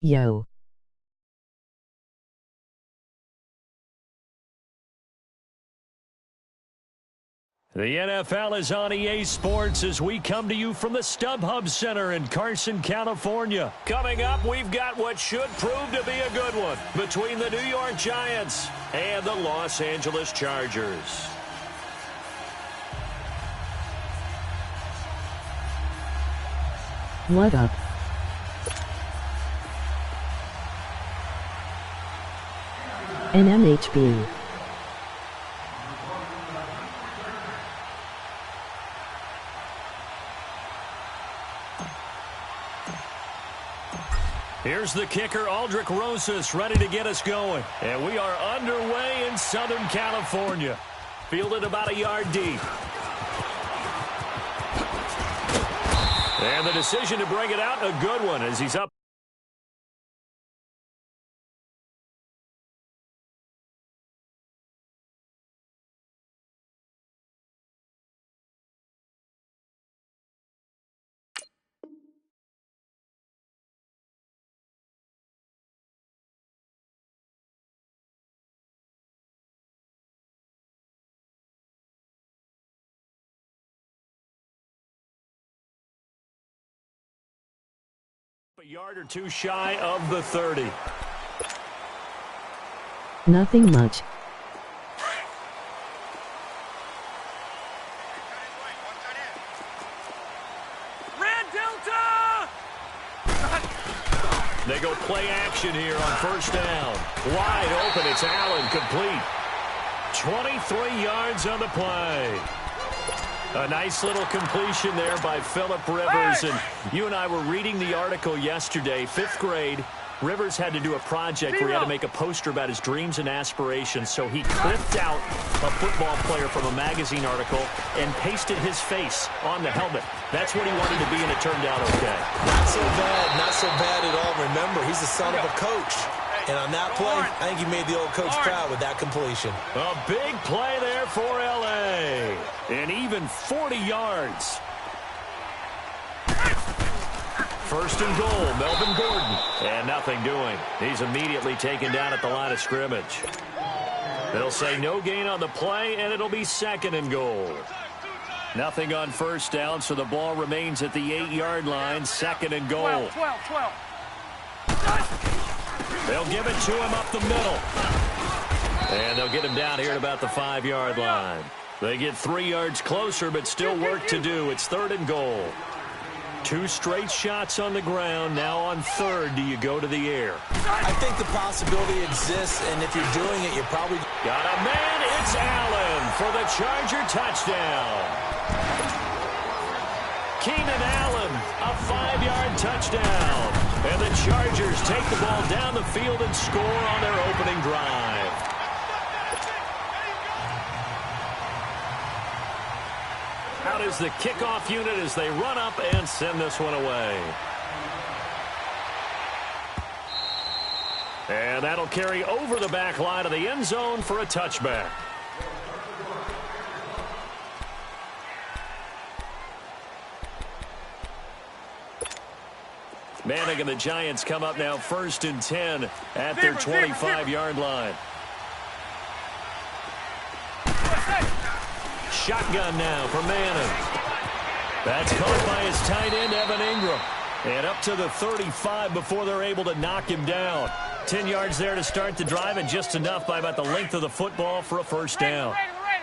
Yo. The NFL is on EA Sports as we come to you from the StubHub Center in Carson, California. Coming up, we've got what should prove to be a good one between the New York Giants and the Los Angeles Chargers. What up? NMHB. Here's the kicker, Aldrich Rosas, ready to get us going. And we are underway in Southern California. Fielded about a yard deep. And the decision to bring it out, a good one as he's up. A yard or two shy of the 30. Nothing much. Red Delta! They go play action here on first down. Wide open, it's Allen, complete. 23 yards on the play. A nice little completion there by Phillip Rivers. And you and I were reading the article yesterday, 5th grade. Rivers had to do a project where he had to make a poster about his dreams and aspirations. So he clipped out a football player from a magazine article and pasted his face on the helmet. That's what he wanted to be, and it turned out okay. Not so bad at all. Remember, he's the son of a coach. And on that play, I think he made the old coach proud with that completion. A big play there for L.A. And even 40 yards. First and goal, Melvin Gordon. And nothing doing. He's immediately taken down at the line of scrimmage. They'll say no gain on the play, and it'll be second and goal. Nothing on first down, so the ball remains at the 8-yard line. Second and goal. 12. They'll give it to him up the middle. And they'll get him down here at about the 5-yard line. They get 3 yards closer, but still work to do. It's third and goal. 2 straight shots on the ground. Now on third, do you go to the air? I think the possibility exists, and if you're doing it, you're probably... Got a man. It's Allen for the Charger touchdown. Keenan Allen, a 5-yard touchdown. And the Chargers take the ball down the field and score on their opening drive. Out is the kickoff unit as they run up and send this one away. And that'll carry over the back line of the end zone for a touchback. Manning and the Giants come up now first and 10 at their 25-yard line. Shotgun now for Manning. That's caught by his tight end, Evan Ingram. And up to the 35 before they're able to knock him down. 10 yards there to start the drive, and just enough by about the length of the football for a first down.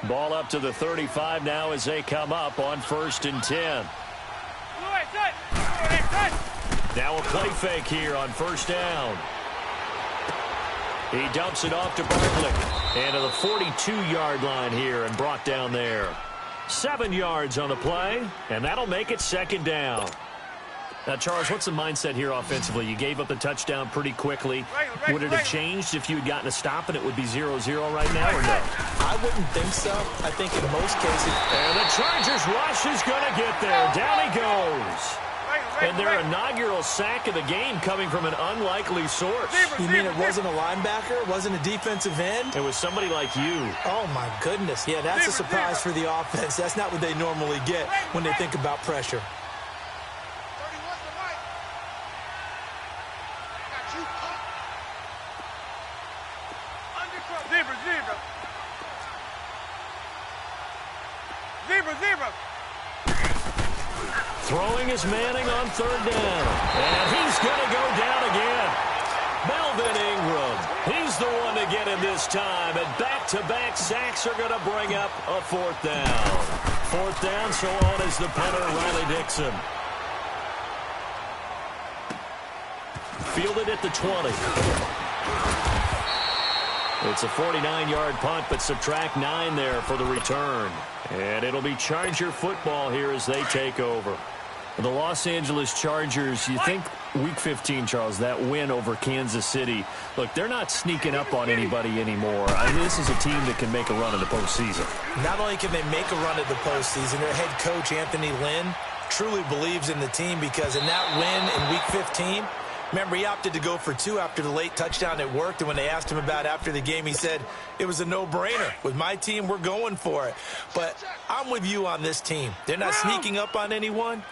Ball up to the 35 now as they come up on first and 10. Now a play fake here on first down. He dumps it off to Bartlett. And to the 42-yard line here and brought down there. 7 yards on the play, and that'll make it second down. Now, Charles, what's the mindset here offensively? You gave up the touchdown pretty quickly. Would it have changed if you had gotten a stop and it would be 0-0 right now, or no? I wouldn't think so. I think in most cases... And the Chargers rush is going to get there. Down he goes. And their inaugural sack of the game coming from an unlikely source. You mean it wasn't a linebacker? It wasn't a defensive end? It was somebody like you. Oh, my goodness. Yeah, that's a surprise for the offense. That's not what they normally get when they think about pressure. Zebra. Throwing is Manning on third down. And he's going to go down again. Melvin Ingram, he's the one to get him this time. And back-to-back sacks are going to bring up a fourth down. Fourth down, so on is the punter, Riley Dixon. Fielded at the 20. It's a 49-yard punt, but subtract 9 there for the return. And it'll be Charger football here as they take over. The Los Angeles Chargers, you think Week 15, Charles, that win over Kansas City. Look, they're not sneaking up on anybody anymore. I mean, this is a team that can make a run in the postseason. Not only can they make a run at the postseason, their head coach, Anthony Lynn, truly believes in the team because in that win in Week 15, remember, he opted to go for 2 after the late touchdown. It worked, and when they asked him about it after the game, he said, it was a no-brainer. With my team, we're going for it. But I'm with you on this team. They're not sneaking up on anyone.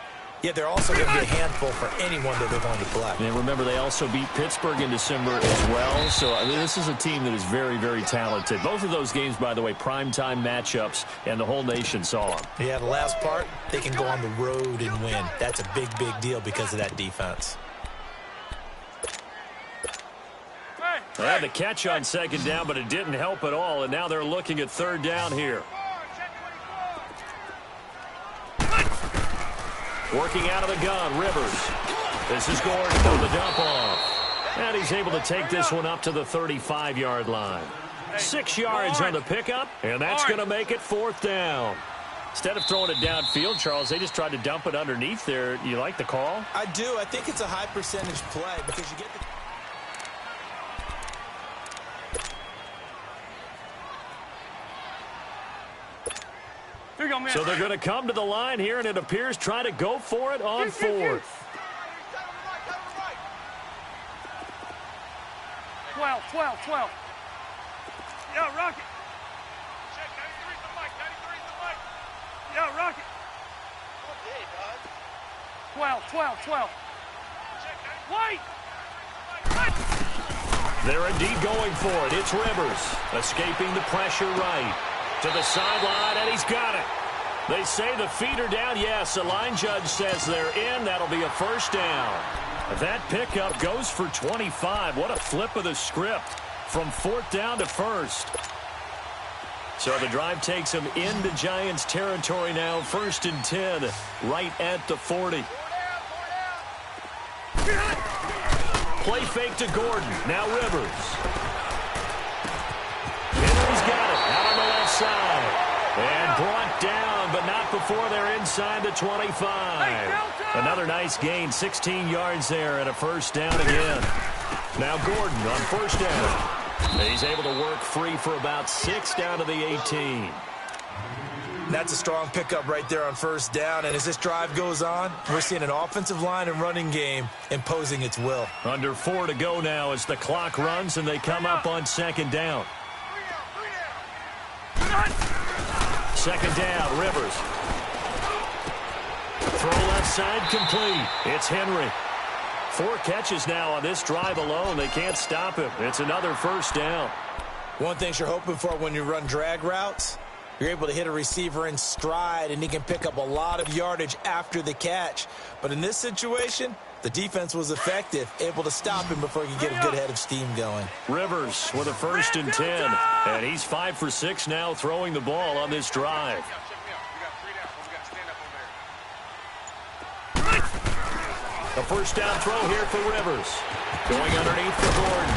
Yeah, they're also going to be a handful for anyone that they're going to play. And remember, they also beat Pittsburgh in December as well. So I mean, this is a team that is very, very talented. Both of those games, by the way, primetime matchups, and the whole nation saw them. Yeah, the last part, they can go on the road and win. That's a big, big deal because of that defense. They had the catch on second down, but it didn't help at all, and now they're looking at third down here. Working out of the gun, Rivers. This is Gordon on the dump off. And he's able to take this one up to the 35-yard line. 6 yards on the pickup, and that's going to make it fourth down. Instead of throwing it downfield, Charles, they just tried to dump it underneath there. You like the call? I do. I think it's a high percentage play because you get the... So they're going to come to the line here, and it appears trying to go for it on fourth. 12. Yeah, Rocket. Check, 93's the mic. Yeah, Rocket. 12. Wait! They're indeed going for it. It's Rivers escaping the pressure right to the sideline, and he's got it. They say the feet are down. Yes, the line judge says they're in. That'll be a first down. That pickup goes for 25. What a flip of the script from fourth down to first. So the drive takes them into Giants territory now. 1st and 10, right at the 40. Play fake to Gordon. Now Rivers. Henry's got it out on the left side. And brought down, but not before they're inside the 25. Another nice gain, 16 yards there, and a first down again. Now Gordon on first down. He's able to work free for about 6 down to the 18. That's a strong pickup right there on first down. And as this drive goes on, we're seeing an offensive line and running game imposing its will. Under 4 to go now as the clock runs, and they come up on second down. Second down, Rivers. Throw left side complete. It's Henry. 4 catches now on this drive alone. They can't stop him. It's another first down. One thing you're hoping for when you run drag routes, you're able to hit a receiver in stride, and he can pick up a lot of yardage after the catch. But in this situation, the defense was effective, able to stop him before he could get a good head of steam going. Rivers with a 1st and 10, and he's 5 for 6 now throwing the ball on this drive. A first down throw here for Rivers. Going underneath for Gordon.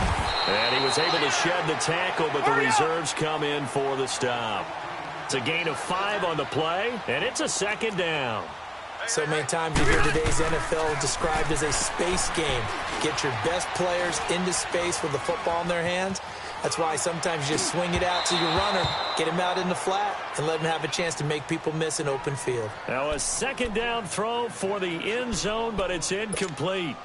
And he was able to shed the tackle, but the reserves come in for the stop. It's a gain of 5 on the play, and it's a second down. So many times you hear today's NFL described as a space game. Get your best players into space with the football in their hands. That's why sometimes you just swing it out to your runner, get him out in the flat, and let him have a chance to make people miss an open field. Now a second down throw for the end zone, but it's incomplete.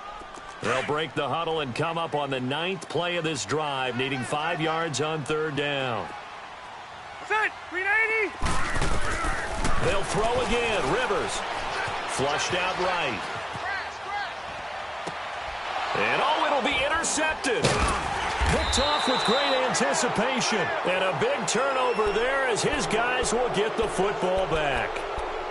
They'll break the huddle and come up on the 9th play of this drive, needing 5 yards on third down. Set, 380. They'll throw again. Rivers. Flushed out right. And it'll be intercepted. Picked off with great anticipation. And a big turnover there as his guys will get the football back.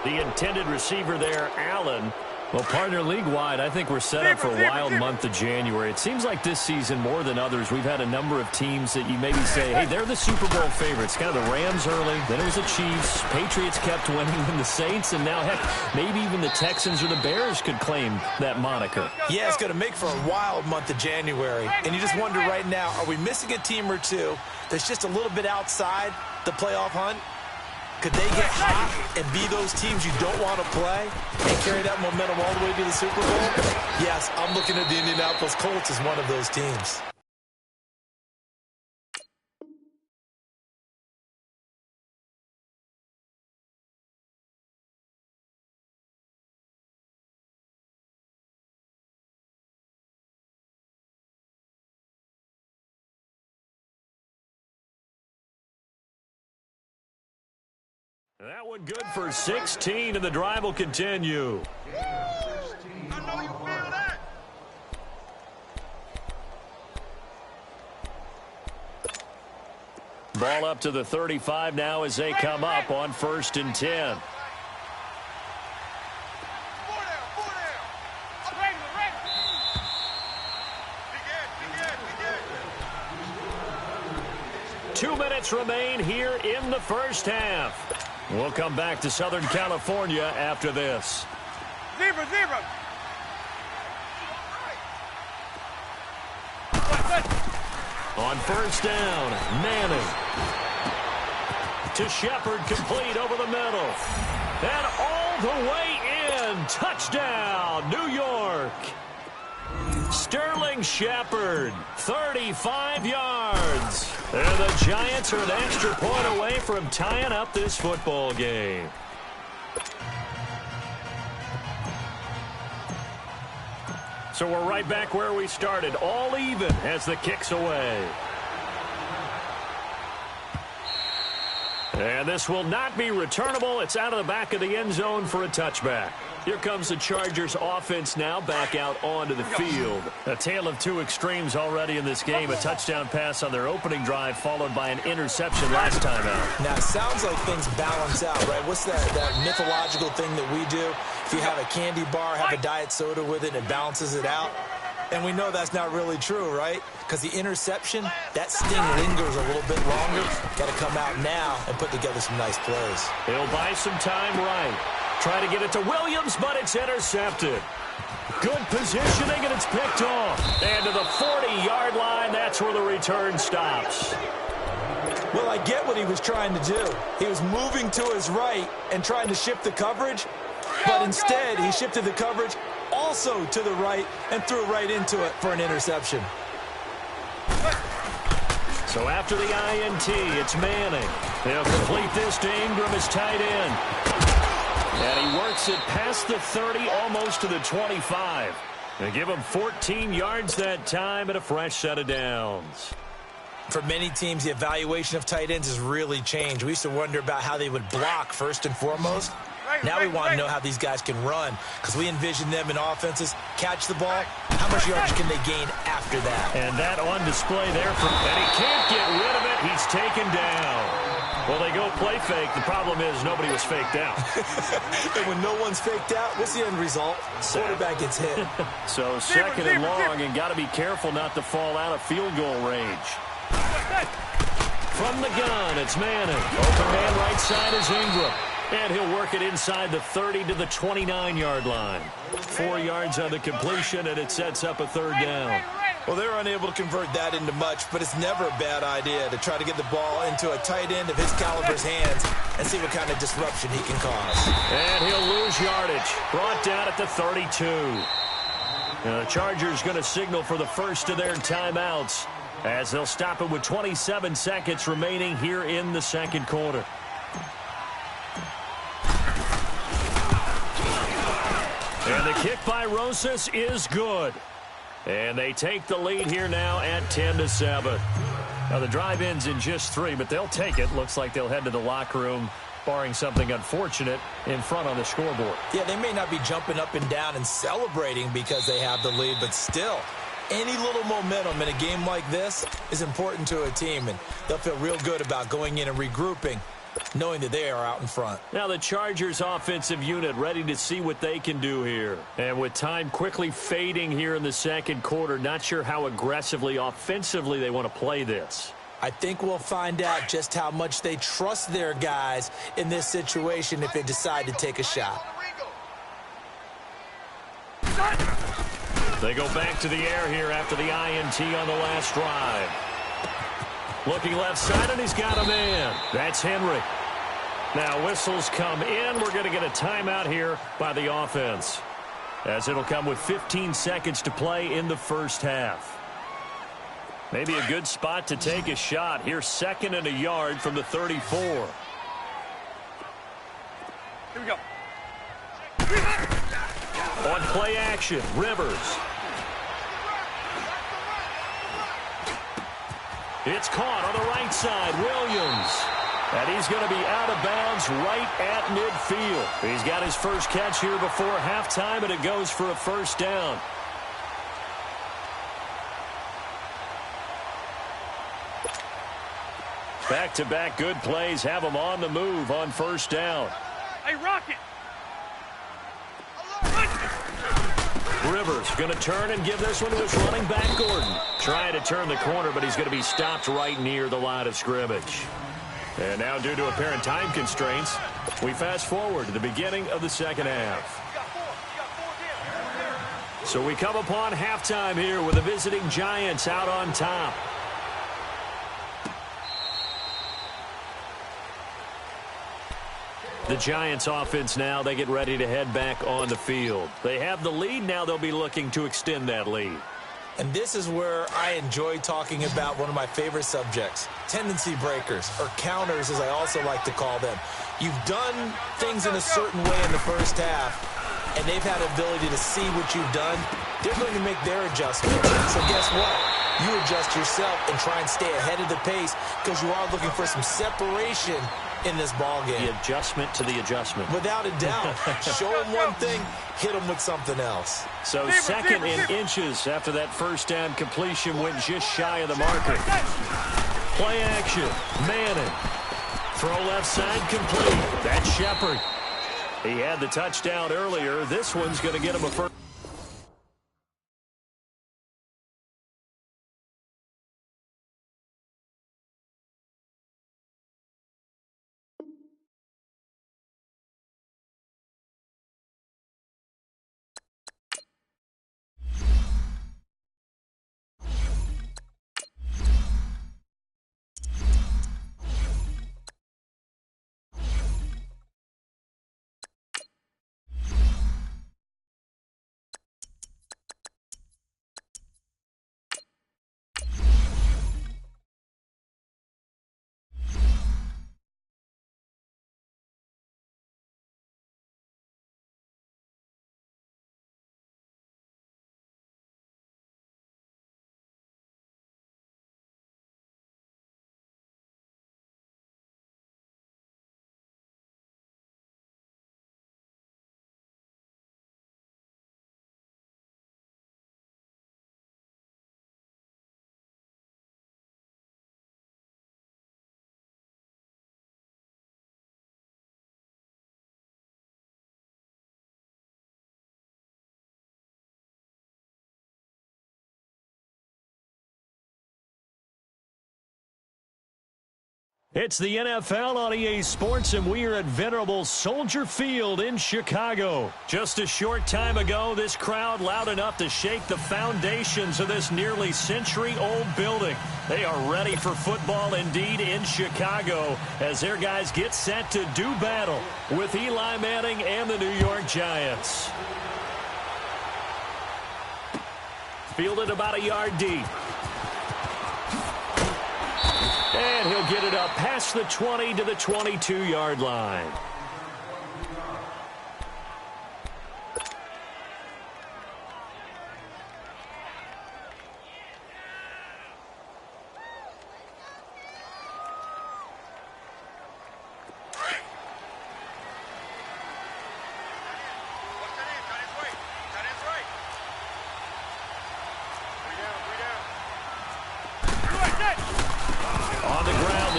The intended receiver there, Allen. Well, partner, league-wide, I think we're set up for a wild month of January. It seems like this season, more than others, we've had a number of teams that you maybe say, hey, they're the Super Bowl favorites. Kind of the Rams early, then it was the Chiefs. Patriots kept winning, and the Saints, and now, heck, maybe even the Texans or the Bears could claim that moniker. Yeah, it's going to make for a wild month of January. And you just wonder right now, are we missing a team or two that's just a little bit outside the playoff hunt? Could they get hot and be those teams you don't want to play and carry that momentum all the way to the Super Bowl? Yes, I'm looking at the Indianapolis Colts as one of those teams. That one good for 16, and the drive will continue. I know you feel that. Ball up to the 35 now as they come up on 1st and 10. Two minutes remain here in the first half. We'll come back to Southern California after this. Zebra. On 1st down, Manning. To Shepard, complete over the middle. And all the way in. Touchdown, New York. Sterling Shepard, 35 yards. And the Giants are an extra point away from tying up this football game. So we're right back where we started, all even as the kick's away. And this will not be returnable. It's out of the back of the end zone for a touchback. Here comes the Chargers offense now back out onto the field. A tale of two extremes already in this game. A touchdown pass on their opening drive followed by an interception last time out. Now, it sounds like things balance out, right? What's that mythological thing that we do? If you have a candy bar, have a diet soda with it, it balances it out. And we know that's not really true, right? Because the interception, that sting lingers a little bit longer. Got to come out now and put together some nice plays. He'll buy some time right. Try to get it to Williams, but it's intercepted. Good positioning, and it's picked off. And to the 40-yard line, that's where the return stops. Well, I get what he was trying to do. He was moving to his right and trying to shift the coverage, but instead he shifted the coverage also to the right and threw right into it for an interception. So after the INT, it's Manning. He'll complete this to Ingram as tight end. And he works it past the 30, almost to the 25. They give him 14 yards that time and a fresh set of downs. For many teams, the evaluation of tight ends has really changed. We used to wonder about how they would block first and foremost. Now we want to know how these guys can run because we envision them in offenses, catch the ball. How much yardage can they gain after that? And that on display there. And he can't get rid of it. He's taken down. Well, they go play fake. The problem is nobody was faked out. And when no one's faked out, what's the end result? Quarterback gets hit. So second and long, and got to be careful not to fall out of field goal range. From the gun, it's Manning. Open man right side is Ingram. And he'll work it inside the 30 to the 29-yard line. 4 yards on the completion, and it sets up a third down. Well, they're unable to convert that into much, but it's never a bad idea to try to get the ball into a tight end of his caliber's hands and see what kind of disruption he can cause. And he'll lose yardage. Brought down at the 32. Now, the Chargers going to signal for the first of their timeouts as they'll stop it with 27 seconds remaining here in the second quarter. And the kick by Rosas is good. And they take the lead here now at 10-7. Now, the drive ends in just 3, but they'll take it. Looks like they'll head to the locker room, barring something unfortunate, in front on the scoreboard. Yeah, they may not be jumping up and down and celebrating because they have the lead, but still, Any little momentum in a game like this is important to a team, and they'll feel real good about going in and regrouping, knowing that they are out in front. Now the Chargers offensive unit ready to see what they can do here. And with time quickly fading here in the second quarter, not sure how aggressively, offensively they want to play this. I think we'll find out just how much they trust their guys in this situation if they decide to take a shot. They go back to the air here after the INT on the last drive. Looking left side, and he's got a man. That's Henry. Now whistles come in. We're going to get a timeout here by the offense, as it'll come with 15 seconds to play in the first half. Maybe a good spot to take a shot. Here's 2nd and a yard from the 34. Here we go. On play action, Rivers. It's caught on the right side, Williams. And he's going to be out of bounds right at midfield. He's got his first catch here before halftime, and it goes for a first down. Back-to-back good plays have him on the move on first down. Hey, Rocket. Rivers going to turn and give this one to his running back, Gordon. Trying to turn the corner, but he's going to be stopped right near the line of scrimmage. And now, due to apparent time constraints, we fast forward to the beginning of the second half. So we come upon halftime here with the visiting Giants out on top. The Giants offense now, they get ready to head back on the field. They have the lead now. They'll be looking to extend that lead. And this is where I enjoy talking about one of my favorite subjects, tendency breakers, or counters as I also like to call them. You've done things in a certain way in the first half, and they've had the ability to see what you've done. They're going to make their adjustments. So guess what? You adjust yourself and try and stay ahead of the pace because you are looking for some separation in this ball game. The adjustment to the adjustment. Without a doubt. Show them one thing, hit them with something else. So 2nd and inches after that first down completion went just shy of the marker. Play action. Madden. Throw left side complete. That's Shepard. He had the touchdown earlier. This one's going to get him a first. It's the NFL on EA Sports, and we are at venerable Soldier Field in Chicago. Just a short time ago, this crowd loud enough to shake the foundations of this nearly century-old building. They are ready for football indeed in Chicago as their guys get set to do battle with Eli Manning and the New York Giants. Fielded about a yard deep. And he'll get it up past the 20 to the 22-yard line.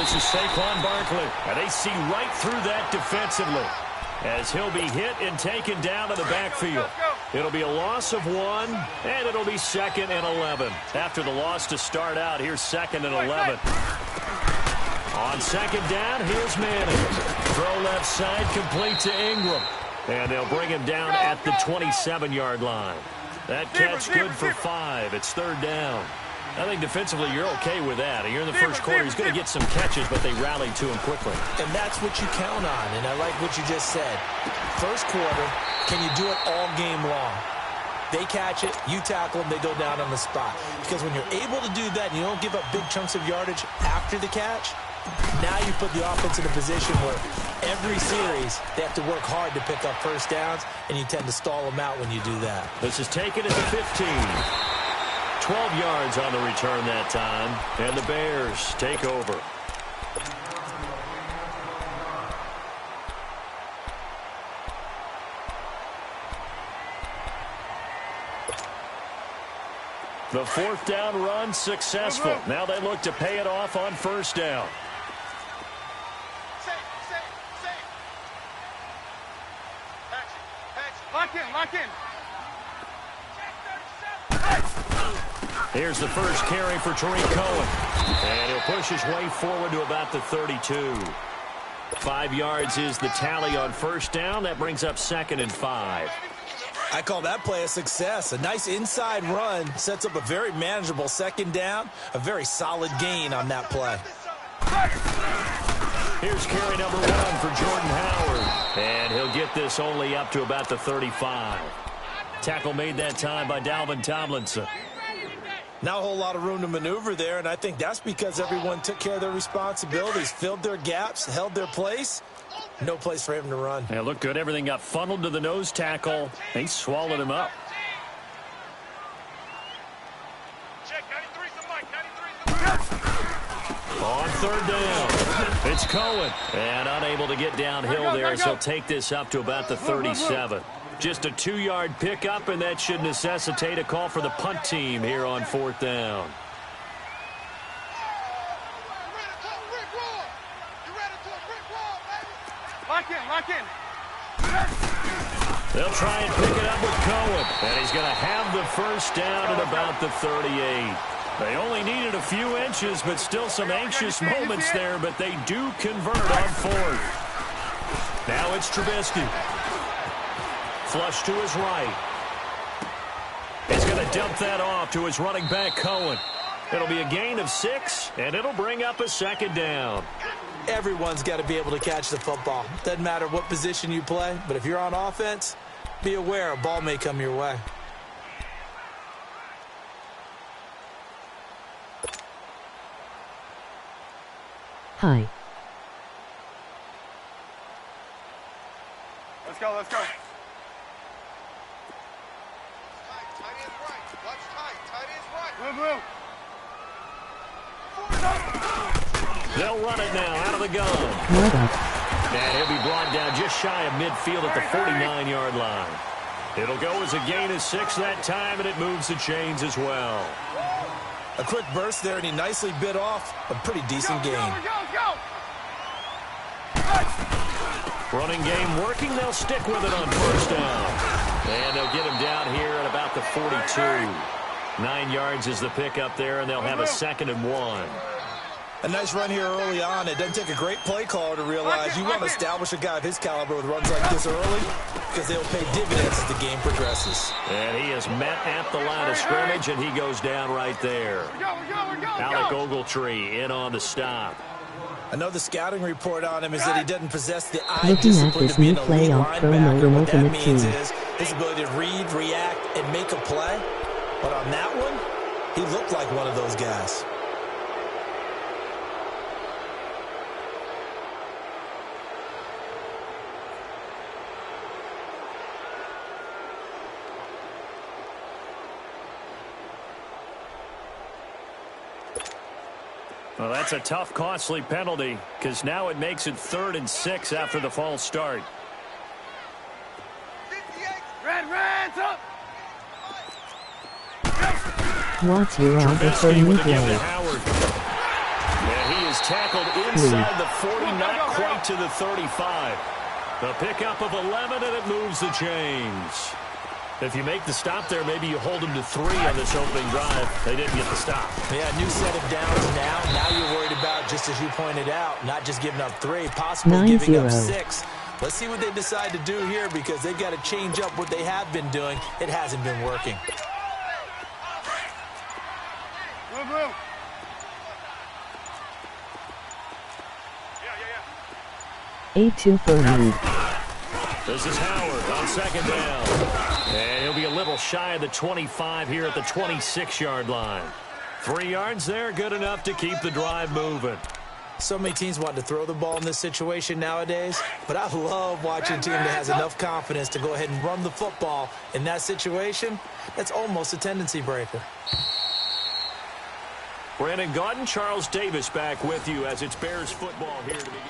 This is Saquon Barkley. And they see right through that defensively as he'll be hit and taken down to the backfield. It'll be a loss of 1, and it'll be 2nd and 11. After the loss to start out, here's 2nd and 11. On 2nd down, here's Manning. Throw left side, complete to Ingram. And they'll bring him down at the 27-yard line. That catch good for 5. It's 3rd down. I think defensively you're okay with that. You're in the first quarter. He's going to get some catches, but they rallied to him quickly. And that's what you count on, and I like what you just said. First quarter, can you do it all game long? They catch it, you tackle them, they go down on the spot. Because when you're able to do that and you don't give up big chunks of yardage after the catch, now you put the offense in a position where every series they have to work hard to pick up first downs, and you tend to stall them out when you do that. This is taken at the 15. 12 yards on the return that time, and the Bears take over. The 4th down run successful. Now they look to pay it off on 1st down. Lock in. Here's the first carry for Tariq Cohen. And he'll push his way forward to about the 32. 5 yards is the tally on 1st down. That brings up 2nd and 5. I call that play a success. A nice inside run sets up a very manageable 2nd down. A very solid gain on that play. Here's carry number 1 for Jordan Howard. And he'll get this only up to about the 35. Tackle made that time by Dalvin Tomlinson. Not a whole lot of room to maneuver there, and I think that's because everyone took care of their responsibilities, filled their gaps, held their place. No place for him to run. Yeah, looked good. Everything got funneled to the nose tackle. They swallowed him up. Check, 93's the mic. On 3rd down, it's Cohen. And unable to get downhill there, so he'll take this up to about the 37. Just a 2-yard pickup, and that should necessitate a call for the punt team here on 4th down. Lock in. They'll try and pick it up with Cohen. And he's going to have the 1st down at about the 38. They only needed a few inches, but still some anxious moments there, but they do convert on 4th. Now it's Trubisky. Flush to his right. He's going to dump that off to his running back, Cohen. It'll be a gain of 6, and it'll bring up a 2nd down. Everyone's got to be able to catch the football. Doesn't matter what position you play, but if you're on offense, be aware a ball may come your way. Hi. Let's go. Move. They'll run it now out of the gun. And he'll be brought down just shy of midfield at the 49-yard line. It'll go as a gain of 6 that time, and it moves the chains as well. A quick burst there, and he nicely bit off a pretty decent gain. Go. Running game working. They'll stick with it on 1st down. And they'll get him down here at about the 42. 9 yards is the pickup there, and they'll have a 2nd and 1. A nice run here early on. It doesn't take a great play caller to realize you want to establish a guy of his caliber with runs like this early because they'll pay dividends as the game progresses. And he is met at the line of scrimmage, and he goes down right there. Alec Ogletree in on the stop. Another scouting report on him is that he doesn't possess the eye Looking discipline at to be an this elite new playoff promo linebacker. in What that Ultimate means Team. is his ability to read, react, and make a play. But on that one, he looked like one of those guys. Well, that's a tough, costly penalty because now it makes it 3rd and 6 after the false start. Reds up. What's your order for Trubisky new with the give to blade? Howard. And he is He's tackled inside the 40, not quite to the 35. The pickup of 11, and it moves the chains. If you make the stop there, maybe you hold them to 3 on this opening drive. They didn't get the stop. Yeah, new set of downs now. Now you're worried about, just as you pointed out, not just giving up 3, possibly giving up 6. Let's see what they decide to do here, because they've got to change up what they have been doing. It hasn't been working. Move, move. 8-2 for lead. This is Howard on second down. And he'll be a little shy of the 25 here at the 26-yard line. 3 yards there, good enough to keep the drive moving. So many teams want to throw the ball in this situation nowadays, but I love watching a team that has enough confidence to go ahead and run the football. In that situation, that's almost a tendency breaker. Brandon Gaudin, Charles Davis back with you as it's Bears football here to begin.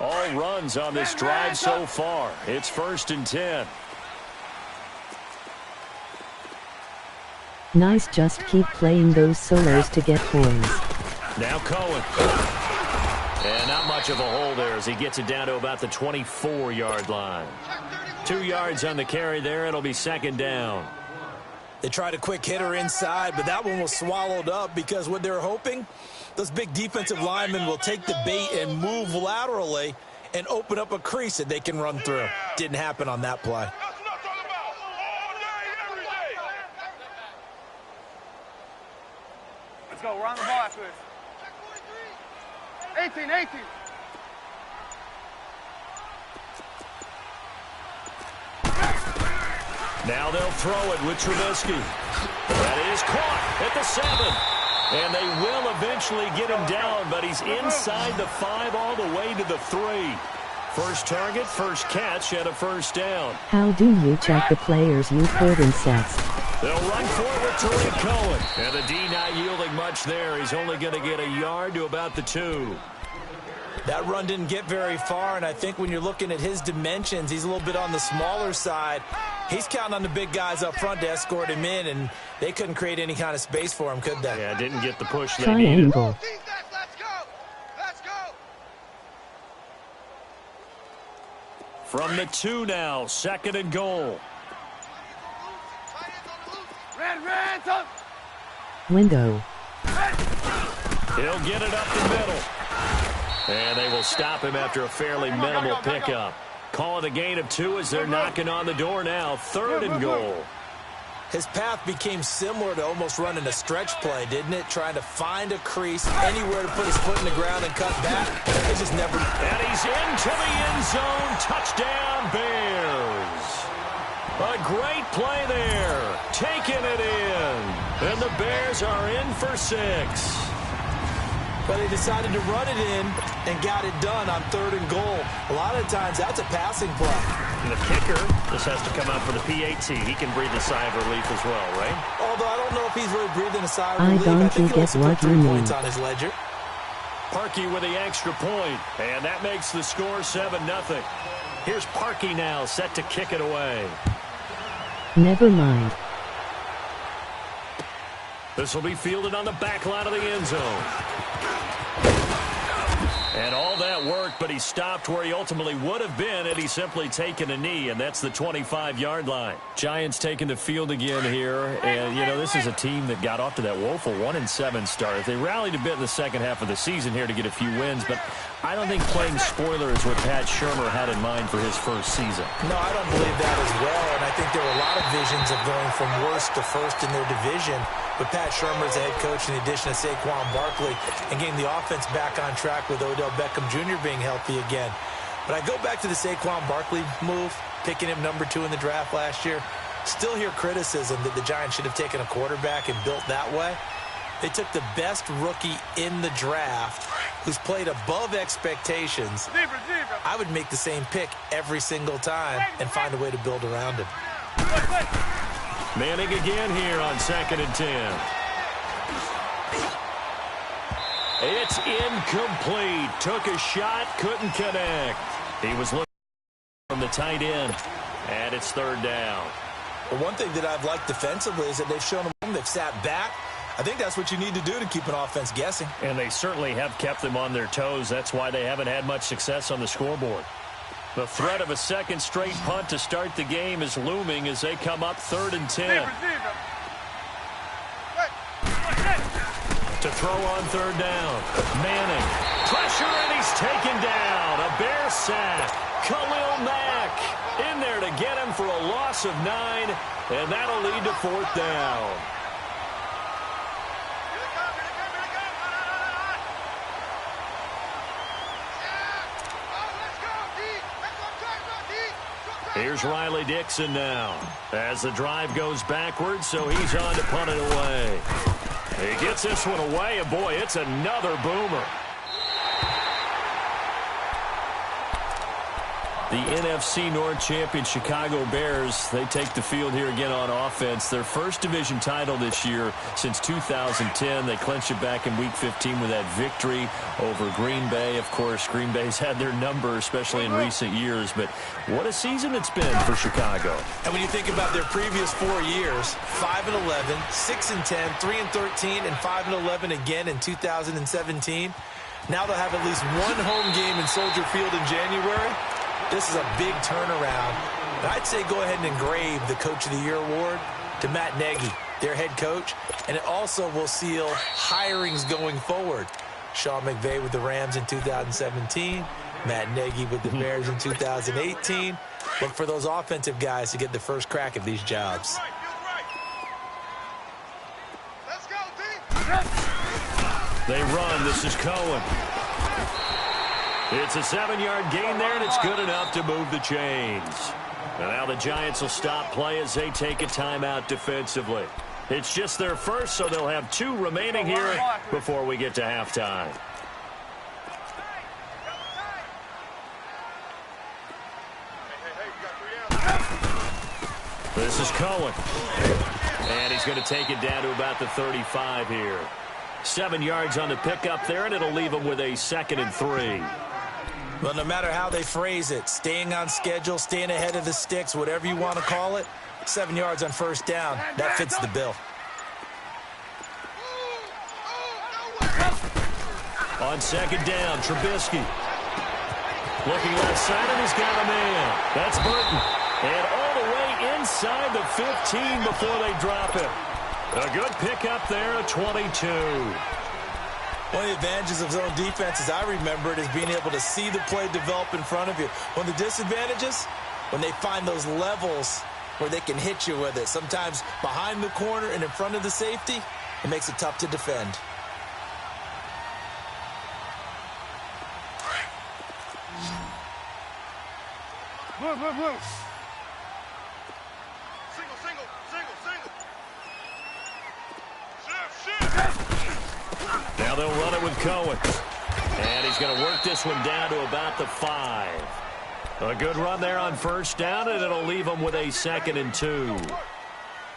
All runs on this drive so far. It's 1st and 10. Nice, just keep playing those solos to get points. Now Cohen. And not much of a hole there as he gets it down to about the 24-yard line. 2 yards on the carry there. It'll be 2nd down. They tried a quick hitter inside, but that one was swallowed up because what they're hoping, those big defensive linemen will take the bait and move laterally and open up a crease that they can run through. Didn't happen on that play. Let's go. We're on the ball after this. 18, 18. Now they'll throw it with Trubisky. That is caught at the 7. And they will eventually get him down, but he's inside the 5 all the way to the 3. First target, first catch, and a 1st down. How do you check the players you put in sets? They'll run forward to Tariq Cohen. And the D not yielding much there. He's only going to get a yard to about the 2. That run didn't get very far, and I think when you're looking at his dimensions, he's a little bit on the smaller side. He's counting on the big guys up front to escort him in, and they couldn't create any kind of space for him, could they? Yeah, didn't get the push they Triangle. needed. Let's go. Let's go. From the 2 now, 2nd and goal. Red, up. Window. He'll get it up the middle. And they will stop him after a fairly minimal pickup. Calling a gain of 2 as they're knocking on the door now. 3rd and goal. His path became similar to almost running a stretch play, didn't it? Trying to find a crease, anywhere to put his foot in the ground and cut back. It just never... And he's into the end zone. Touchdown, Bears. A great play there. Taking it in. And the Bears are in for 6. But they decided to run it in and got it done on 3rd and goal. A lot of times, that's a passing play. And the kicker just has to come out for the PAT. He can breathe a sigh of relief as well, right? Although I don't know if he's really breathing a sigh of I relief. don't I think he get wants to put what you 3 mean. points on his ledger. Parkey with the extra point, and that makes the score 7-0. Here's Parkey now, set to kick it away. Never mind. This will be fielded on the back line of the end zone. And all that worked, but he stopped where he ultimately would have been had he simply taken a knee, and that's the 25-yard line. Giants taking the field again here, and, you know, this is a team that got off to that woeful 1-7 start. They rallied a bit in the second half of the season here to get a few wins, but I don't think playing spoiler is what Pat Shurmur had in mind for his first season. No, I don't believe that as well, and I think there were a lot of visions of going from worst to first in their division with Pat Shurmur as the head coach in the addition of Saquon Barkley and getting the offense back on track with Odell Beckham Jr. being healthy again. But I go back to the Saquon Barkley move, picking him number 2 in the draft last year. Still hear criticism that the Giants should have taken a quarterback and built that way. They took the best rookie in the draft who's played above expectations. I would make the same pick every single time and find a way to build around him. Manning again here on 2nd and 10. It's incomplete. Took a shot, couldn't connect. He was looking from the tight end. And it's third down. Well, one thing that I've liked defensively is that they've shown them they've sat back. I think that's what you need to do to keep an offense guessing. And they certainly have kept them on their toes. That's why they haven't had much success on the scoreboard. The threat of a second straight punt to start the game is looming as they come up 3rd and 10. To throw on 3rd down. Manning. Pressure, and he's taken down. A Bear sack. Khalil Mack in there to get him for a loss of 9, and that'll lead to 4th down. Here's Riley Dixon now as the drive goes backwards, so he's on to punt it away. He gets this one away, and boy, it's another boomer. The NFC North champion Chicago Bears, they take the field here again on offense. Their first division title this year since 2010. They clinched it back in Week 15 with that victory over Green Bay. Of course, Green Bay's had their number, especially in recent years. But what a season it's been for Chicago. And when you think about their previous 4 years, 5-11, 6-10, 3-13, and 5-11 again in 2017. Now they'll have at least one home game in Soldier Field in January. This is a big turnaround. And I'd say go ahead and engrave the Coach of the Year award to Matt Nagy, their head coach. And it also will seal hirings going forward. Sean McVay with the Rams in 2017. Matt Nagy with the Bears in 2018. Look for those offensive guys to get the first crack at these jobs. They run. This is Cohen. It's a 7-yard gain there, and it's good enough to move the chains. And now the Giants will stop play as they take a timeout defensively. It's just their first, so they'll have 2 remaining here before we get to halftime. This is Cohen. And he's going to take it down to about the 35 here. 7 yards on the pickup there, and it'll leave them with a 2nd and 3. Well, no matter how they phrase it, staying on schedule, staying ahead of the sticks, whatever you want to call it, 7 yards on first down, that fits the bill. On 2nd down, Trubisky. Looking left side, and he's got a man. That's Burton. And all the way inside the 15 before they drop it. A good pickup there, a 22. One of the advantages of zone defense, as I remember it, is being able to see the play develop in front of you. One of the disadvantages, when they find those levels where they can hit you with it, sometimes behind the corner and in front of the safety, it makes it tough to defend. Move. Now they'll run it with Cohen. And he's going to work this one down to about the 5. A good run there on first down, and it'll leave them with a 2nd and 2.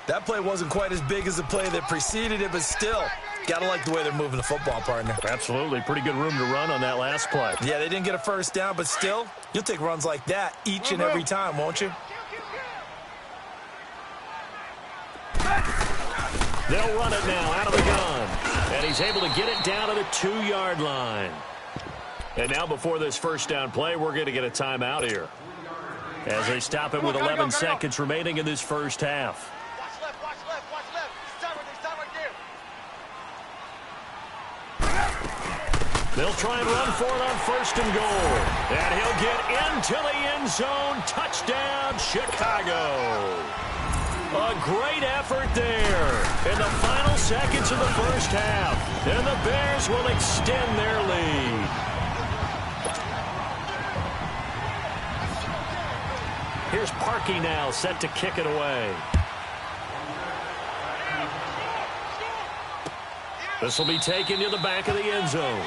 That play wasn't quite as big as the play that preceded it, but still, got to like the way they're moving the football, partner. Absolutely. Pretty good room to run on that last play. Yeah, they didn't get a first down, but still, you'll take runs like that each and every time, won't you? They'll run it now out of the gun. And he's able to get it down to the 2-yard line. And now before this first down play, we're going to get a timeout here. As they stop it with 11 seconds remaining in this first half. Watch left. Stop right there. They'll try and run for it on 1st and goal. And he'll get into the end zone. Touchdown, Chicago. A great effort there in the final seconds of the first half. And the Bears will extend their lead. Here's Parkey now set to kick it away. This will be taken to the back of the end zone.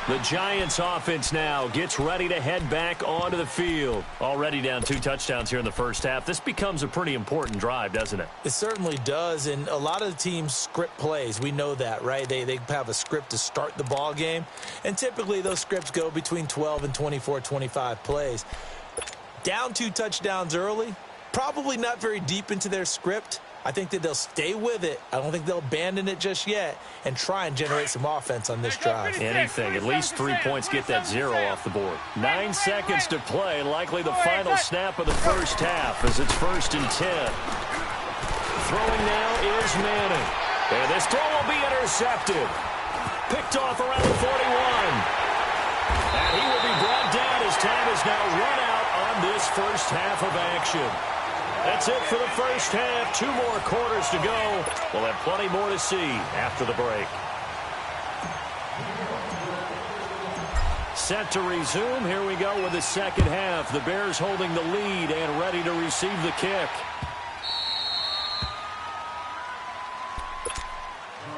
The Giants offense now gets ready to head back onto the field. Already down 2 touchdowns here in the first half. This becomes a pretty important drive, doesn't it? It certainly does, and a lot of the teams script plays. We know that, right? They have a script to start the ball game, and typically those scripts go between 12 and 24, 25 plays. Down 2 touchdowns early, probably not very deep into their script. I think that they'll stay with it. I don't think they'll abandon it just yet and try and generate some offense on this drive. Anything. At least 3 points get that 0 off the board. 9 seconds to play. Likely the final snap of the first half as it's 1st and 10. Throwing now is Manning. And this throw will be intercepted. Picked off around the 41. And he will be brought down as time is now run out on this first half of action. That's it for the first half. 2 more quarters to go. We'll have plenty more to see after the break. Set to resume. Here we go with the second half. The Bears holding the lead and ready to receive the kick.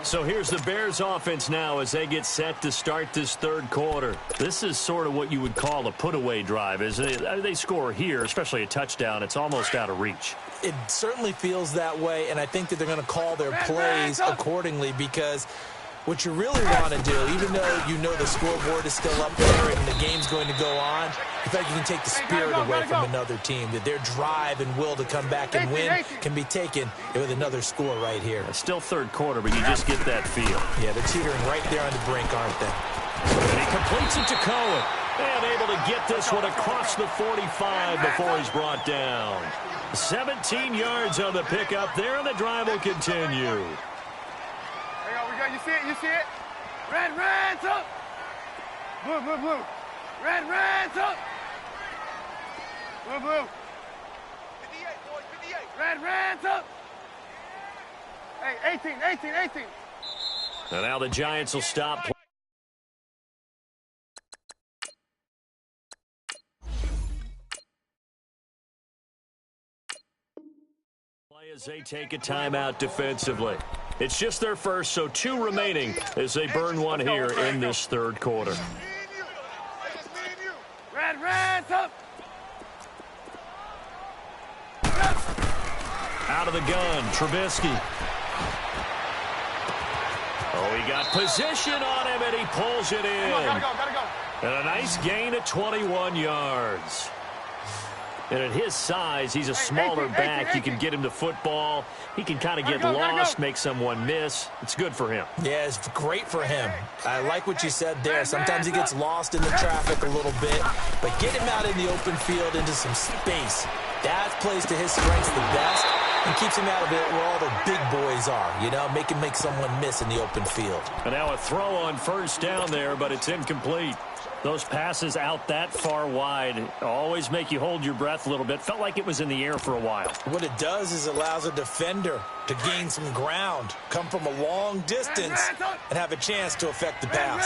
So here's the Bears offense now as they get set to start this third quarter. This is sort of what you would call a put-away drive, isn't it? They score here, especially a touchdown. It's almost out of reach. It certainly feels that way, and I think that they're going to call their plays accordingly because what you really want to do, even though you know the scoreboard is still up there and the game's going to go on, in fact, you can take the spirit away from another team, that their drive and will to come back and win can be taken with another score right here. It's still third quarter, but you just get that feel. Yeah, they're teetering right there on the brink, aren't they? And he completes it to Cohen. And able to get this one across the 45 before he's brought down. 17 yards on the pickup there, and the drive will continue. You see it? You see it? Red, up! Blue, blue, blue. Red, up! Blue, blue. 58, boys, 58. Red, up! Hey, 18. And now the Giants will stop. As they take a timeout defensively. It's just their first, so 2 remaining as they burn one here in this third quarter. Red, up! Out of the gun, Trubisky. Oh, he got position on him, and he pulls it in. Gotta go. And a nice gain of 21 yards. And at his size, he's a smaller back. You can get him to football. He can kind of get lost, make someone miss. It's good for him. Yeah, it's great for him. I like what you said there. Sometimes he gets lost in the traffic a little bit, but get him out in the open field into some space. That plays to his strengths the best and keeps him out of it where all the big boys are, you know, make him make someone miss in the open field. And now a throw on first down there, but it's incomplete. Those passes out that far wide always make you hold your breath a little bit. Felt like it was in the air for a while. What it does is allows a defender to gain some ground, come from a long distance, and have a chance to affect the pass.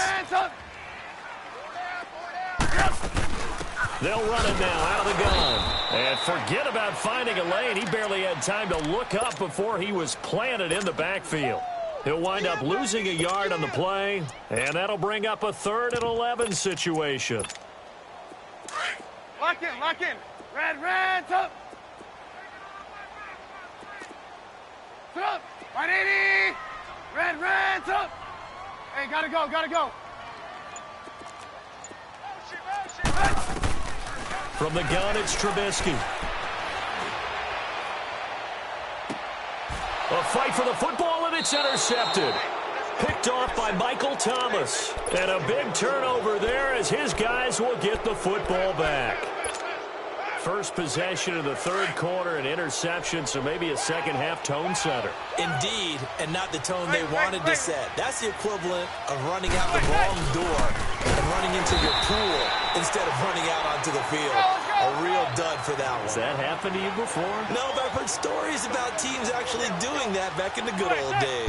They'll run it now out of the gun. And forget about finding a lane. He barely had time to look up before he was planted in the backfield. He'll wind up losing a yard on the play, and that'll bring up a 3rd and 11 situation. Lock in. Red, up! Up! 180! Red, up! Hey, gotta go. From the gun, it's Trubisky. A fight for the football, and it's intercepted. Picked off by Michael Thomas. And a big turnover there as his guys will get the football back. First possession of the third quarter, an interception, so maybe a second-half tone setter. Indeed, and not the tone they wanted to set. That's the equivalent of running out the wrong door and running into your pool instead of running out onto the field. A real dud for that one. Has that happened to you before? No, but I've heard stories about teams actually doing that back in the good old days.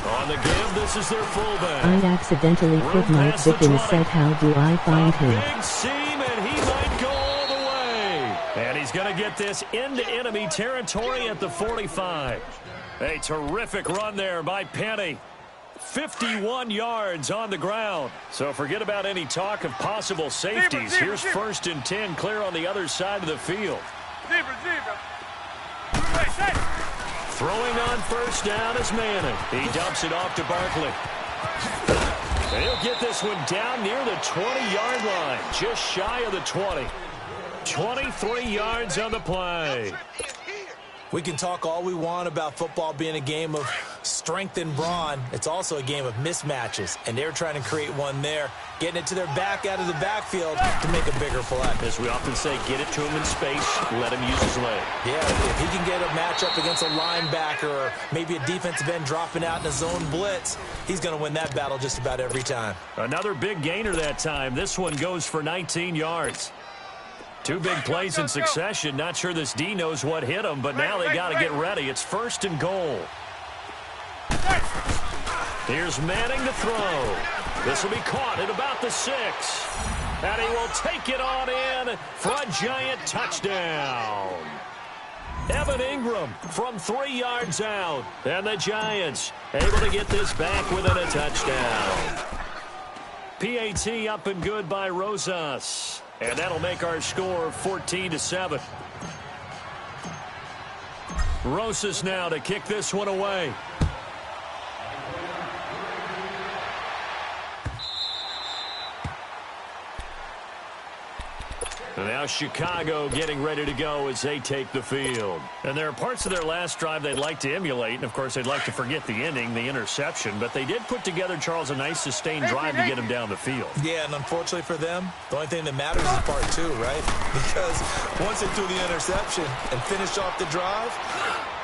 On the give, this is their fullback. I accidentally put Mike Vick in set. How do I find him? Big seam, and he might go all the way. And he's going to get this into enemy territory at the 45. A terrific run there by Penny. 51 yards on the ground. So forget about any talk of possible safeties. Here's 1st and 10 clear on the other side of the field. Throwing on first down is Manning. He dumps it off to Barkley. And he'll get this one down near the 20-yard line, just shy of the 20. 23 yards on the play. We can talk all we want about football being a game of strength and brawn. It's also a game of mismatches, and they're trying to create one there, getting it to their back out of the backfield to make a bigger play. As we often say, get it to him in space, let him use his leg. Yeah, if he can get a matchup against a linebacker or maybe a defensive end dropping out in a zone blitz, he's going to win that battle just about every time. Another big gainer that time. This one goes for 19 yards. Two big plays in succession. Not sure this D knows what hit him, but now they got to get ready. It's 1st and goal. Here's Manning to throw. This will be caught at about the 6. And he will take it on in for a giant touchdown. Evan Ingram from 3 yards out. And the Giants able to get this back within a touchdown. PAT up and good by Rosas. And that'll make our score 14-7. Rosas now to kick this one away. And now Chicago getting ready to go as they take the field. And there are parts of their last drive they'd like to emulate. And, of course, they'd like to forget the ending, the interception. But they did put together, Charles, a nice sustained drive to get him down the field. Yeah, and unfortunately for them, the only thing that matters is part 2, right? Because once they threw the interception and finished off the drive,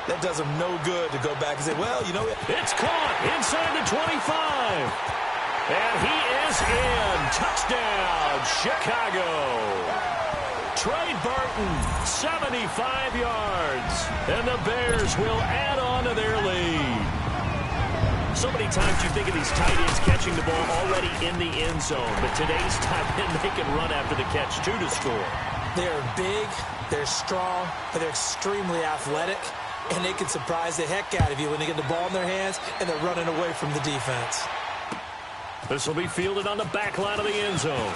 that does them no good to go back and say, well, you know, it's caught inside the 25. And he is in. Touchdown, Chicago. Trey Burton, 75 yards. And the Bears will add on to their lead. So many times you think of these tight ends catching the ball already in the end zone. But today's tight end, they can run after the catch, too, to score. They're big, they're strong, but they're extremely athletic. And they can surprise the heck out of you when they get the ball in their hands and they're running away from the defense. This will be fielded on the back line of the end zone.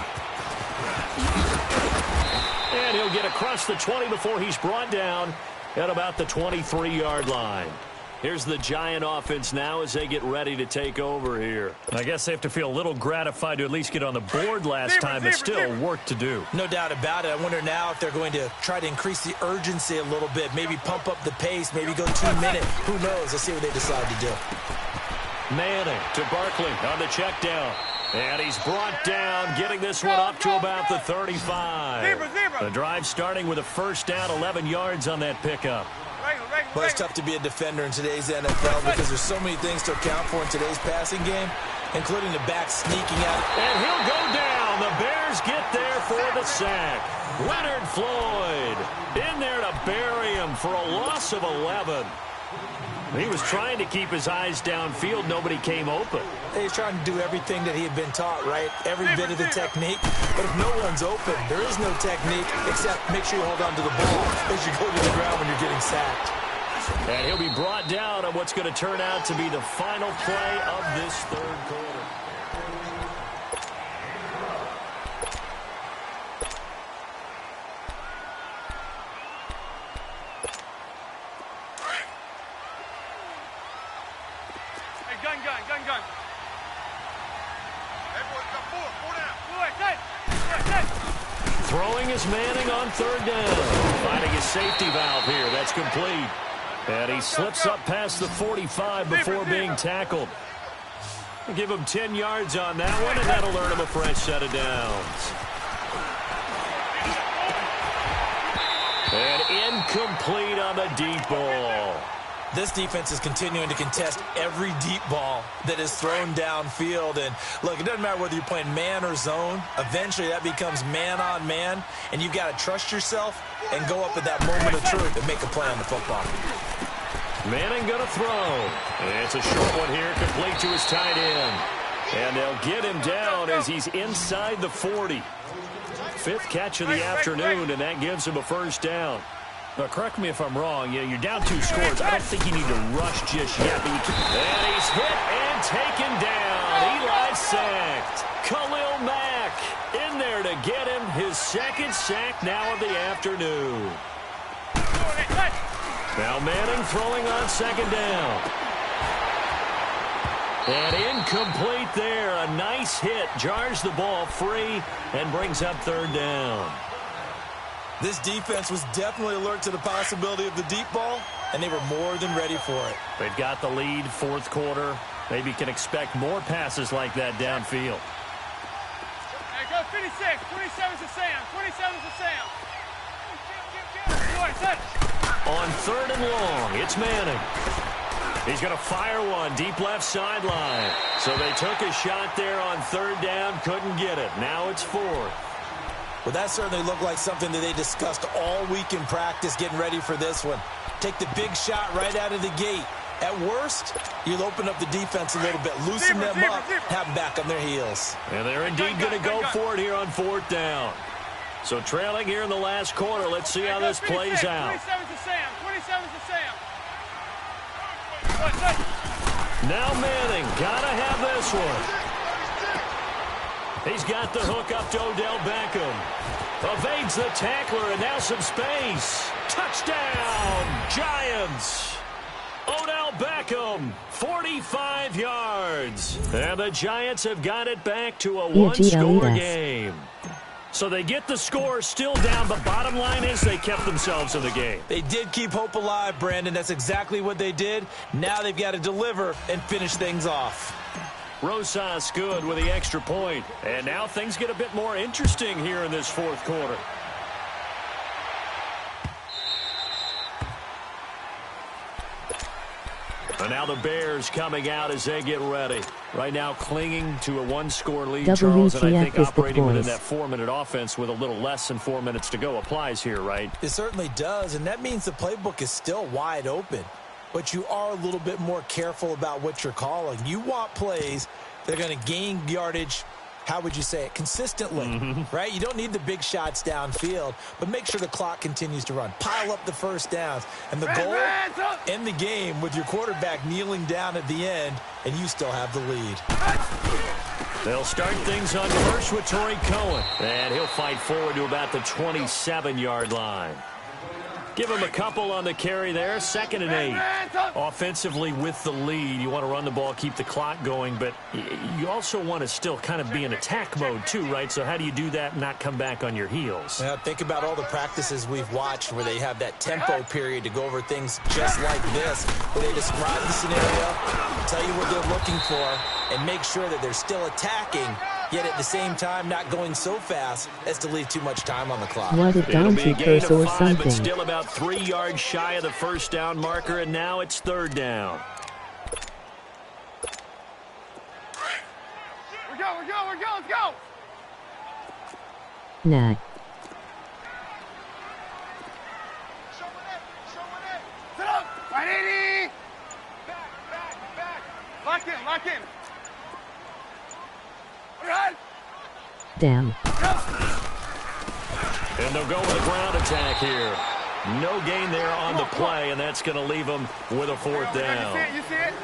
And he'll get across the 20 before he's brought down at about the 23-yard line. Here's the Giant offense now as they get ready to take over here. I guess they have to feel a little gratified to at least get on the board last time, but still work to do. No doubt about it. I wonder now if they're going to try to increase the urgency a little bit, maybe pump up the pace, maybe go 2 minutes. Who knows? Let's see what they decide to do. Manning to Barkley on the check down. And he's brought down, getting this one up to about the 35. The drive starting with a first down, 11 yards on that pickup. Well, it's tough to be a defender in today's NFL because there's so many things to account for in today's passing game, including the back sneaking out. And he'll go down. The Bears get there for the sack. Leonard Floyd in there to bury him for a loss of 11. He was trying to keep his eyes downfield. Nobody came open. He's trying to do everything that he had been taught, right? Every bit of the technique. But if no one's open, there is no technique except make sure you hold on to the ball as you go to the ground when you're getting sacked. And he'll be brought down on what's going to turn out to be the final play of this third quarter. Gun. Throwing is Manning on third down. Finding his safety valve here. That's complete. And he slips up past the 45 before being tackled. We'll give him 10 yards on that one, and that'll earn him a fresh set of downs. And incomplete on the deep ball. This defense is continuing to contest every deep ball that is thrown downfield. And, look, it doesn't matter whether you're playing man or zone. Eventually, that becomes man-on-man, and you've got to trust yourself and go up at that moment of truth and make a play on the football. Manning going to throw. It's a short one here, complete to his tight end. And they'll get him down as he's inside the 40. Fifth catch of the afternoon, and that gives him a first down. Now, correct me if I'm wrong. You're down 2 scores. I don't think you need to rush just yet. And he's hit and taken down. Eli sacked. Khalil Mack in there to get him his second sack now of the afternoon. Now Manning throwing on second down. And incomplete there. A nice hit. Jars the ball free and brings up third down. This defense was definitely alert to the possibility of the deep ball, and they were more than ready for it. They've got the lead, fourth quarter. Maybe can expect more passes like that downfield. Hey, go 56. 27's a Sam. 27's a Sam. On third and long, it's Manning. He's going to fire one deep left sideline. So they took a shot there on third down, couldn't get it. Now it's fourth. Well, that certainly looked like something that they discussed all week in practice getting ready for this one. Take the big shot right out of the gate. At worst, you'll open up the defense a little bit, loosen them up, have them back on their heels. And they're indeed going to go for it here on fourth down. So trailing here in the last quarter, let's see how this plays out. 27's a Sam. 27's a Sam. Now Manning, gotta have this one. He's got the hook up to Odell Beckham. Evades the tackler, and now some space. Touchdown, Giants. Odell Beckham, 45 yards. And the Giants have got it back to a one-score game. So they get the score still down, but bottom line is they kept themselves in the game. They did keep hope alive, Brandon. That's exactly what they did. Now they've got to deliver and finish things off. Rosas good with the extra point. And now things get a bit more interesting here in this fourth quarter. And now the Bears coming out as they get ready. Right now clinging to a one-score lead, Charles, and I think operating within that 4-minute offense with a little less than 4 minutes to go applies here, right? It certainly does, and that means the playbook is still wide open. But you are a little bit more careful about what you're calling. You want plays that are going to gain yardage, how would you say it, consistently, right? You don't need the big shots downfield, but make sure the clock continues to run. Pile up the first downs. And the goal, end the game with your quarterback kneeling down at the end, and you still have the lead. They'll start things on first with Torrey Cohen, and he'll fight forward to about the 27-yard line. Give him a couple on the carry there. 2nd and 8. Offensively with the lead, you want to run the ball, keep the clock going, but you also want to still kind of be in attack mode too, right? So how do you do that and not come back on your heels? Yeah, think about all the practices we've watched where they have that tempo period to go over things just like this, where they describe the scenario, tell you what they're looking for, and make sure that they're still attacking, yet at the same time not going so fast as to leave too much time on the clock. What a donkey curse or something. But still about 3 yards shy of the first down marker, and now it's third down. We're go, let's go! Nah. Sit up! Right 80! Back! Lock in! Run! Damn. And they'll go with a ground attack here. No gain there on the play, and that's going to leave them with a fourth down. You see it?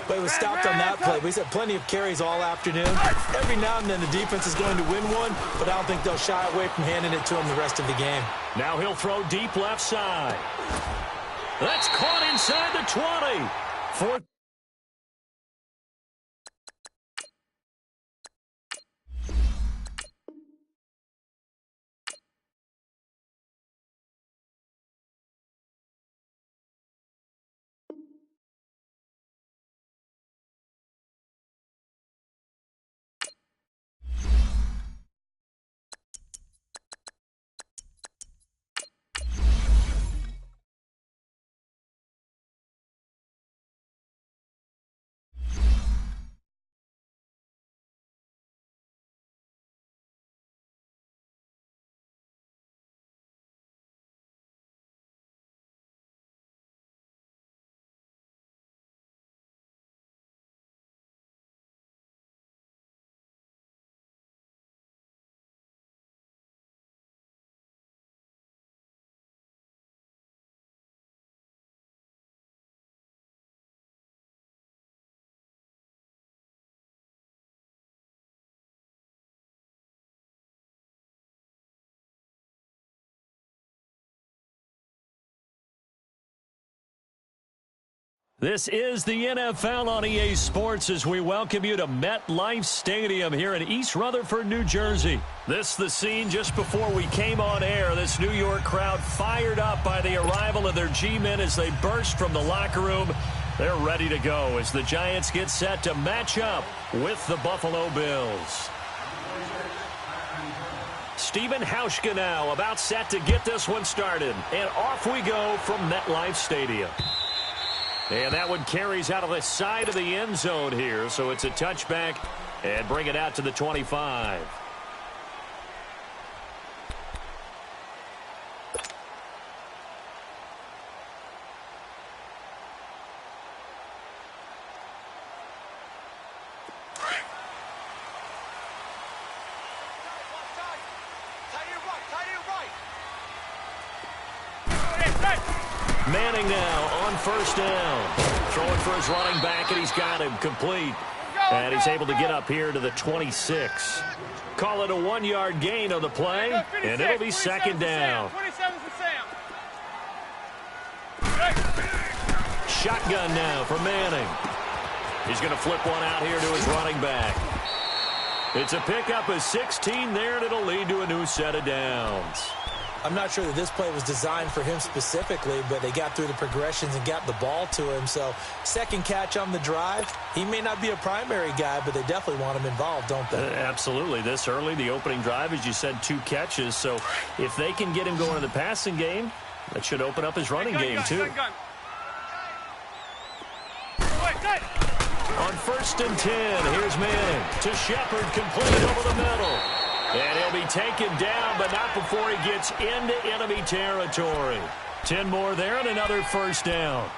But it was stopped on that play. We said plenty of carries all afternoon. Every now and then the defense is going to win one, but I don't think they'll shy away from handing it to him the rest of the game. Now he'll throw deep left side. That's caught inside the 20. Fourth This is the NFL on EA Sports as we welcome you to MetLife Stadium here in East Rutherford, New Jersey. This is the scene just before we came on air. This New York crowd fired up by the arrival of their G-men as they burst from the locker room. They're ready to go as the Giants get set to match up with the Buffalo Bills. Stephen Hauschka now about set to get this one started. And off we go from MetLife Stadium. And that one carries out of the side of the end zone here. So it's a touchback and bring it out to the 25. Manning now on first down. Throwing for his running back, and he's got him complete. And he's able to get up here to the 26. Call it a 1-yard gain on the play, and it'll be second down. Shotgun now for Manning. He's going to flip one out here to his running back. It's a pickup of 16 there, and it'll lead to a new set of downs. I'm not sure that this play was designed for him specifically, but they got through the progressions and got the ball to him. So second catch on the drive. He may not be a primary guy, but they definitely want him involved, don't they? Absolutely. This early, the opening drive, as you said, 2 catches. So if they can get him going in the passing game, that should open up his running game too. On first and 10, here's Manning to Shepard, complete over the middle. And he'll be taken down, but not before he gets into enemy territory. 10 more there and another first down.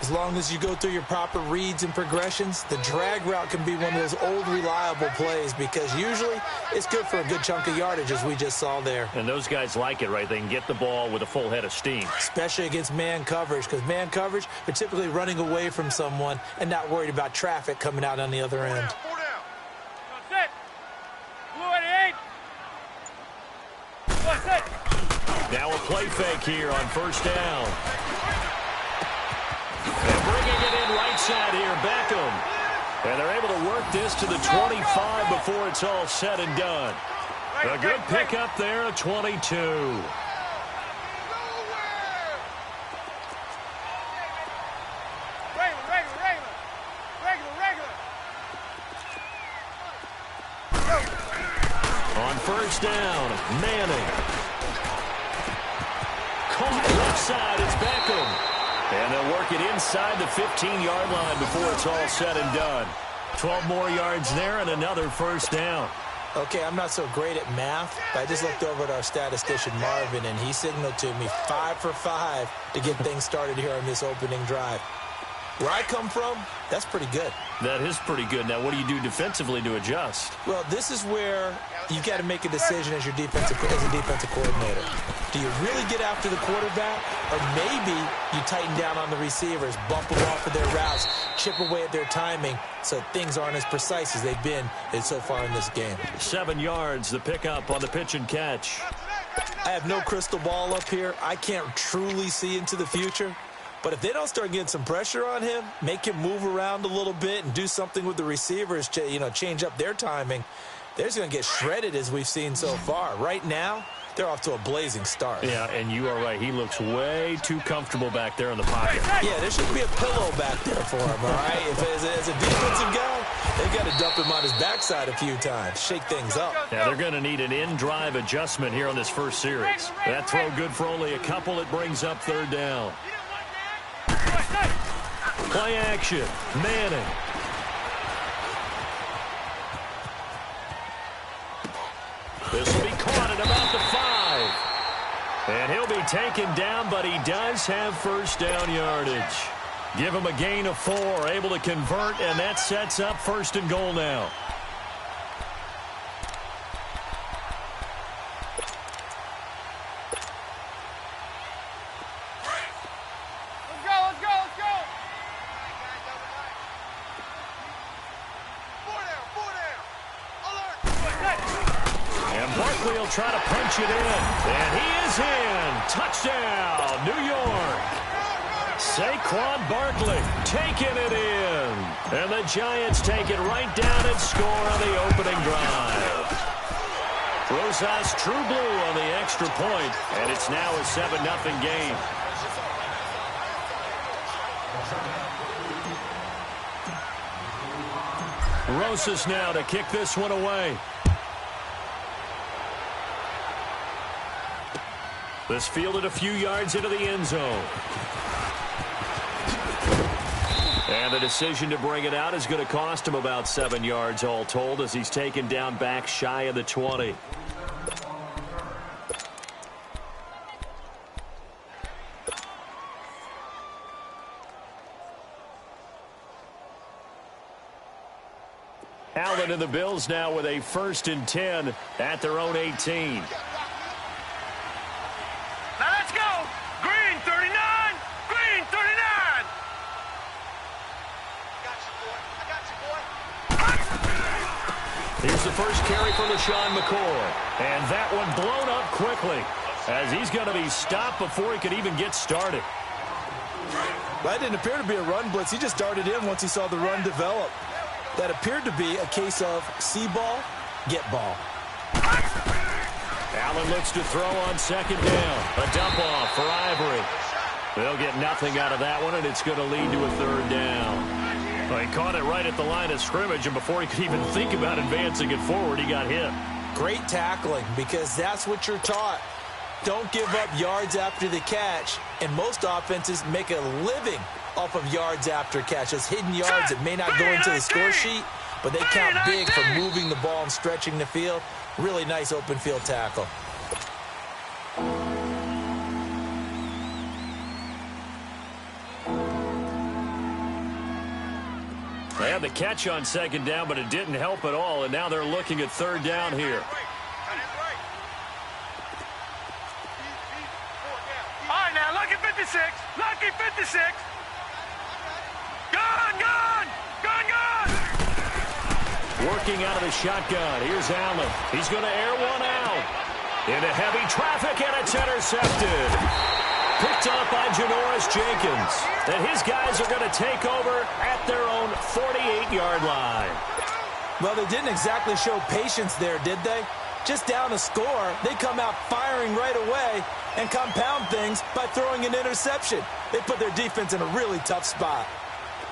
As long as you go through your proper reads and progressions, the drag route can be one of those old reliable plays because usually it's good for a good chunk of yardage, as we just saw there. And those guys like it, right? They can get the ball with a full head of steam. Especially against man coverage, because man coverage, they're typically running away from someone and not worried about traffic coming out on the other end. Now a play fake here on first down. And bringing it in right side here, Beckham. And they're able to work this to the 25 before it's all said and done. A good pickup there, a 22. On first down, Manning. Caught left side, it's Beckham. And they'll work it inside the 15-yard line before it's all said and done. 12 more yards there and another first down. Okay, I'm not so great at math, but I just looked over at our statistician, Marvin, and he signaled to me 5 for 5 to get things started here on this opening drive. Where I come from, that's pretty good. That is pretty good. Now, what do you do defensively to adjust? Well, this is where you've got to make a decision as a defensive coordinator. Do you really get after the quarterback, or maybe you tighten down on the receivers, bump them off of their routes, chip away at their timing so things aren't as precise as they've been so far in this game? 7 yards, the pickup on the pitch and catch. I have no crystal ball up here. I can't truly see into the future. But if they don't start getting some pressure on him, make him move around a little bit and do something with the receivers to, change up their timing, they're just going to get shredded as we've seen so far. Right now, they're off to a blazing start. Yeah, and you are right. He looks way too comfortable back there in the pocket. Yeah, there should be a pillow back there for him, all right? As a defensive guy, they've got to dump him on his backside a few times, shake things up. Yeah, they're going to need an in-drive adjustment here on this first series. That throw good for only a couple. It brings up third down. Play action. Manning. This will be caught at about the 5. And he'll be taken down, but he does have first down yardage. Give him a gain of 4, able to convert, and that sets up first and goal now. He'll try to punch it in, and he is in. Touchdown, New York. Saquon Barkley taking it in. And the Giants take it right down and score on the opening drive. Rosas True Blue on the extra point, and it's now a 7-0 game. Rosas now to kick this one away. This fielded a few yards into the end zone. And the decision to bring it out is going to cost him about 7 yards all told as he's taken down back shy of the 20. Allen and the Bills now with a 1st and 10 at their own 18. Now let's go. Green 39. Green 39. Here's the first carry from LaShawn McCoy. And that one blown up quickly as he's going to be stopped before he could even get started. That didn't appear to be a run blitz. He just darted in once he saw the run develop. That appeared to be a case of see ball, get ball. Allen looks to throw on 2nd down. A dump off for Ivory. They'll get nothing out of that one, and it's going to lead to a 3rd down. Well, he caught it right at the line of scrimmage, and before he could even think about advancing it forward, he got hit. Great tackling, because that's what you're taught. Don't give up yards after the catch, and most offenses make a living off of yards after catches, hidden yards that may not go into the score sheet, but they count big for moving the ball and stretching the field. Really nice open field tackle. They had the catch on 2nd down, but it didn't help at all, and now they're looking at 3rd down here. All right, now, lucky 56. Lucky 56. Gun, gun! Gun, gun! Working out of the shotgun. Here's Allen. He's going to air one out. Into heavy traffic, and it's intercepted. Picked up by Janoris Jenkins. And his guys are going to take over at their own 48-yard line. Well, they didn't exactly show patience there, did they? Just down a score, they come out firing right away and compound things by throwing an interception. They put their defense in a really tough spot.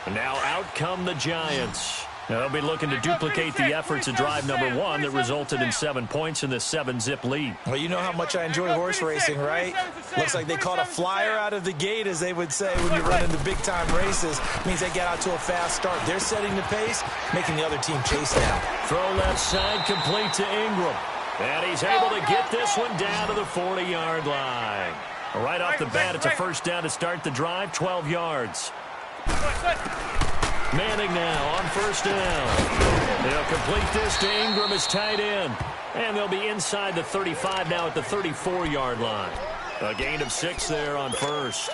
Now out come the Giants. They'll be looking to duplicate the efforts of drive number 1 that resulted in 7 points in the 7-zip lead. Well, you know how much I enjoy horse racing, right? Looks like they caught a flyer out of the gate, as they would say when you run into big-time races. Means they get out to a fast start. They're setting the pace, making the other team chase now. Throw left side complete to Ingram. And he's able to get this one down to the 40-yard line. Right off the bat, it's a 1st down to start the drive, 12 yards. Manning now on 1st down. They'll complete this to Ingram as tight end. And they'll be inside the 35 now at the 34-yard line. A gain of 6 there on 1st.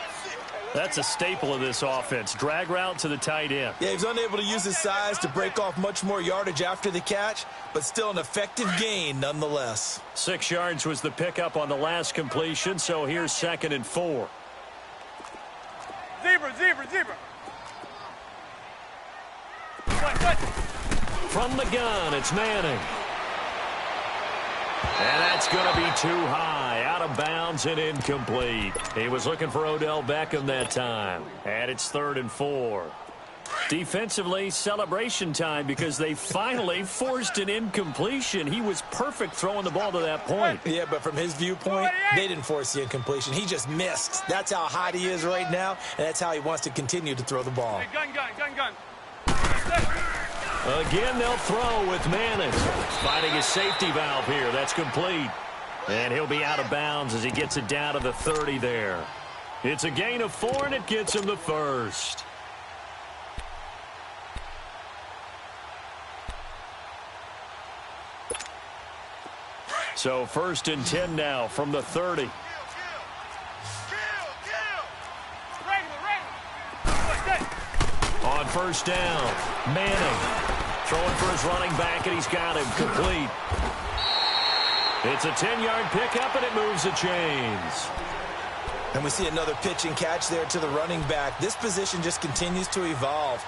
That's a staple of this offense. Drag route to the tight end. Yeah, he's unable to use his size to break off much more yardage after the catch, but still an effective gain nonetheless. 6 yards was the pickup on the last completion, so here's 2nd and 4. Zebra, zebra, zebra. From the gun, it's Manning. And that's going to be too high, out of bounds and incomplete. He was looking for Odell Beckham that time. And it's 3rd and 4. Defensively, celebration time because they finally forced an incompletion. He was perfect throwing the ball to that point. Yeah, but from his viewpoint, they didn't force the incompletion. He just missed. That's how hot he is right now, and that's how he wants to continue to throw the ball. Hey, gun, gun, gun, gun. Again, they'll throw with Manning. Finding his safety valve here. That's complete. And he'll be out of bounds as he gets it down to the 30 there. It's a gain of 4, and it gets him the 1st. So 1st and 10 now from the 30. On 1st down, Manning throwing for his running back, and he's got him complete. It's a 10-yard pickup, and it moves the chains. And we see another pitch and catch there to the running back. This position just continues to evolve.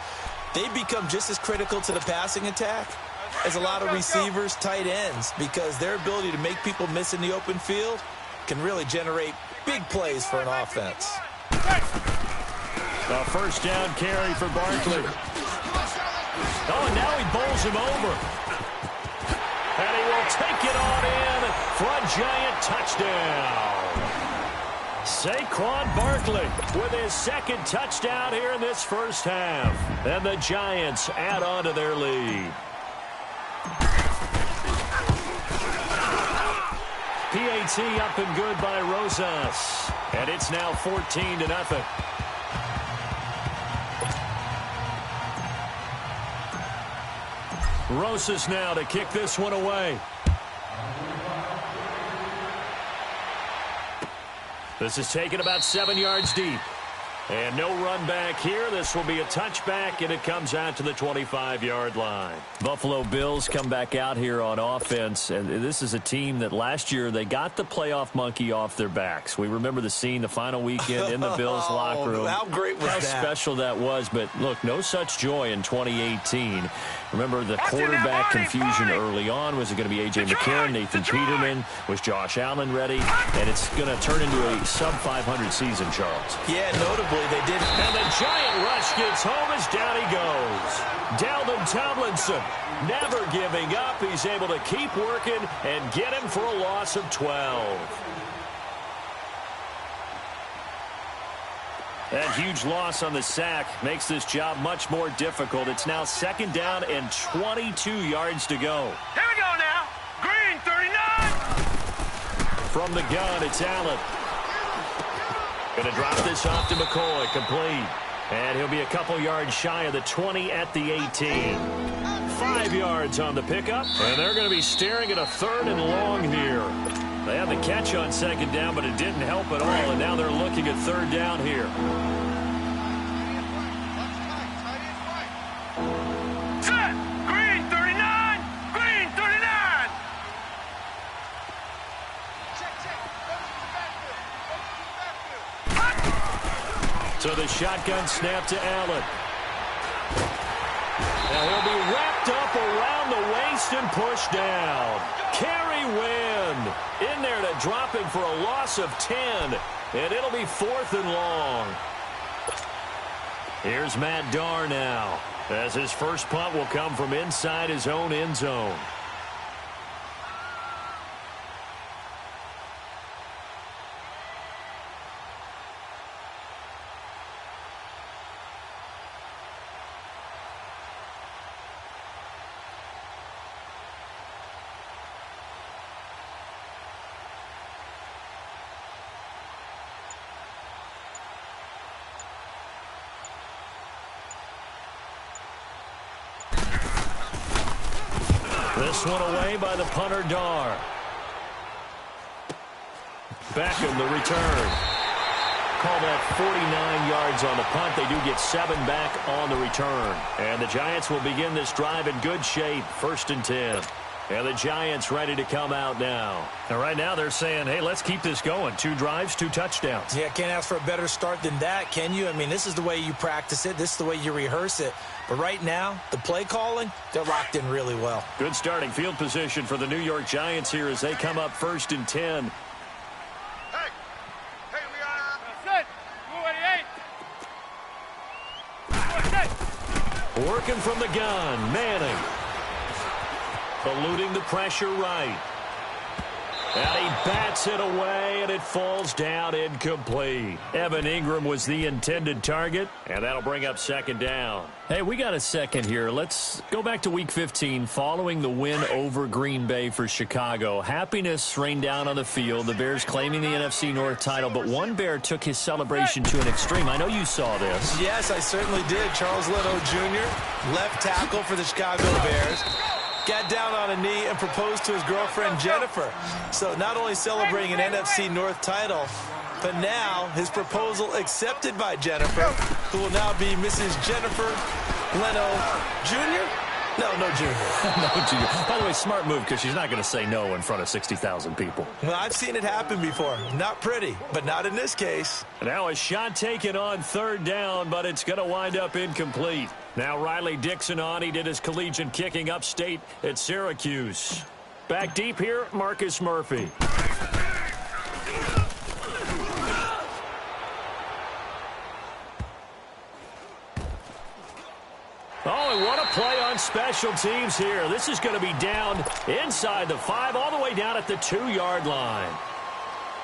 They become just as critical to the passing attack as a lot of receivers, tight ends, because their ability to make people miss in the open field can really generate big plays for an offense. A first down carry for Barkley. Oh, and now he bowls him over. And he will take it on in for a Giant touchdown. Saquon Barkley with his second touchdown here in this first half. And the Giants add on to their lead. PAT up and good by Rosas. And it's now 14-0. Rosas now to kick this one away. This is taken about 7 yards deep. And no run back here. This will be a touchback, and it comes out to the 25-yard line. Buffalo Bills come back out here on offense, and this is a team that last year they got the playoff monkey off their backs. We remember the scene the final weekend in the Bills locker room. How great was that? How special that was, but look, no such joy in 2018. Remember the quarterback confusion early on. Was it going to be A.J. McCarron, Nathan Peterman? Was Josh Allen ready? And it's going to turn into a sub-500 season, Charles. Yeah, notably they did. And the Giant rush gets home as down he goes. Dalvin Tomlinson never giving up. He's able to keep working and get him for a loss of 12. That huge loss on the sack makes this job much more difficult. It's now second down and 22 yards to go. Here we go now. Green, 39. From the gun, it's Allen. Going to drop this off to McCoy, complete. And he'll be a couple yards shy of the 20 at the 18. 5 yards on the pickup, and they're going to be staring at a third and long here. They had the catch on second down, but it didn't help at all, and now they're looking at third down here. Set. Green, 39. Green, 39. So the shotgun snap to Allen. Now he'll be wrapped up around the waist and pushed down. Kerry Wynn in there to drop him for a loss of 10. And it'll be fourth and long. Here's Matt Darr now, as his first punt will come from inside his own end zone. This one away by the punter, Darr. Beckham, the return. Call that 49 yards on the punt. They do get 7 back on the return. And the Giants will begin this drive in good shape. 1st and 10. And the Giants ready to come out now. And right now they're saying, hey, let's keep this going. 2 drives, 2 touchdowns. Yeah, can't ask for a better start than that, can you? I mean, this is the way you practice it. This is the way you rehearse it. But right now, the play calling, they're locked in really well. Good starting field position for the New York Giants here as they come up 1st and 10. Hey, we are set. Move 88. Working from the gun, Manning. Eluding the pressure right. And he bats it away, and it falls down incomplete. Evan Ingram was the intended target, and that'll bring up 2nd down. Hey, we got a second here. Let's go back to Week 15 following the win over Green Bay for Chicago. Happiness rained down on the field. The Bears claiming the NFC North title, but one Bear took his celebration to an extreme. I know you saw this. Yes, I certainly did. Charles Leno Jr., left tackle for the Chicago Bears, got down on a knee and proposed to his girlfriend, Jennifer. So not only celebrating an NFC North title, but now his proposal accepted by Jennifer, who will now be Mrs. Jennifer Leno Jr. No, Junior. No, Junior. By the way, smart move because she's not going to say no in front of 60,000 people. Well, I've seen it happen before. Not pretty, but not in this case. Now a shot taken on third down, but it's going to wind up incomplete. Now Riley Dixon on. He did his collegiate kicking upstate at Syracuse. Back deep here, Marcus Murphy. Oh, and what a play on special teams here. This is going to be down inside the 5, all the way down at the 2-yard line.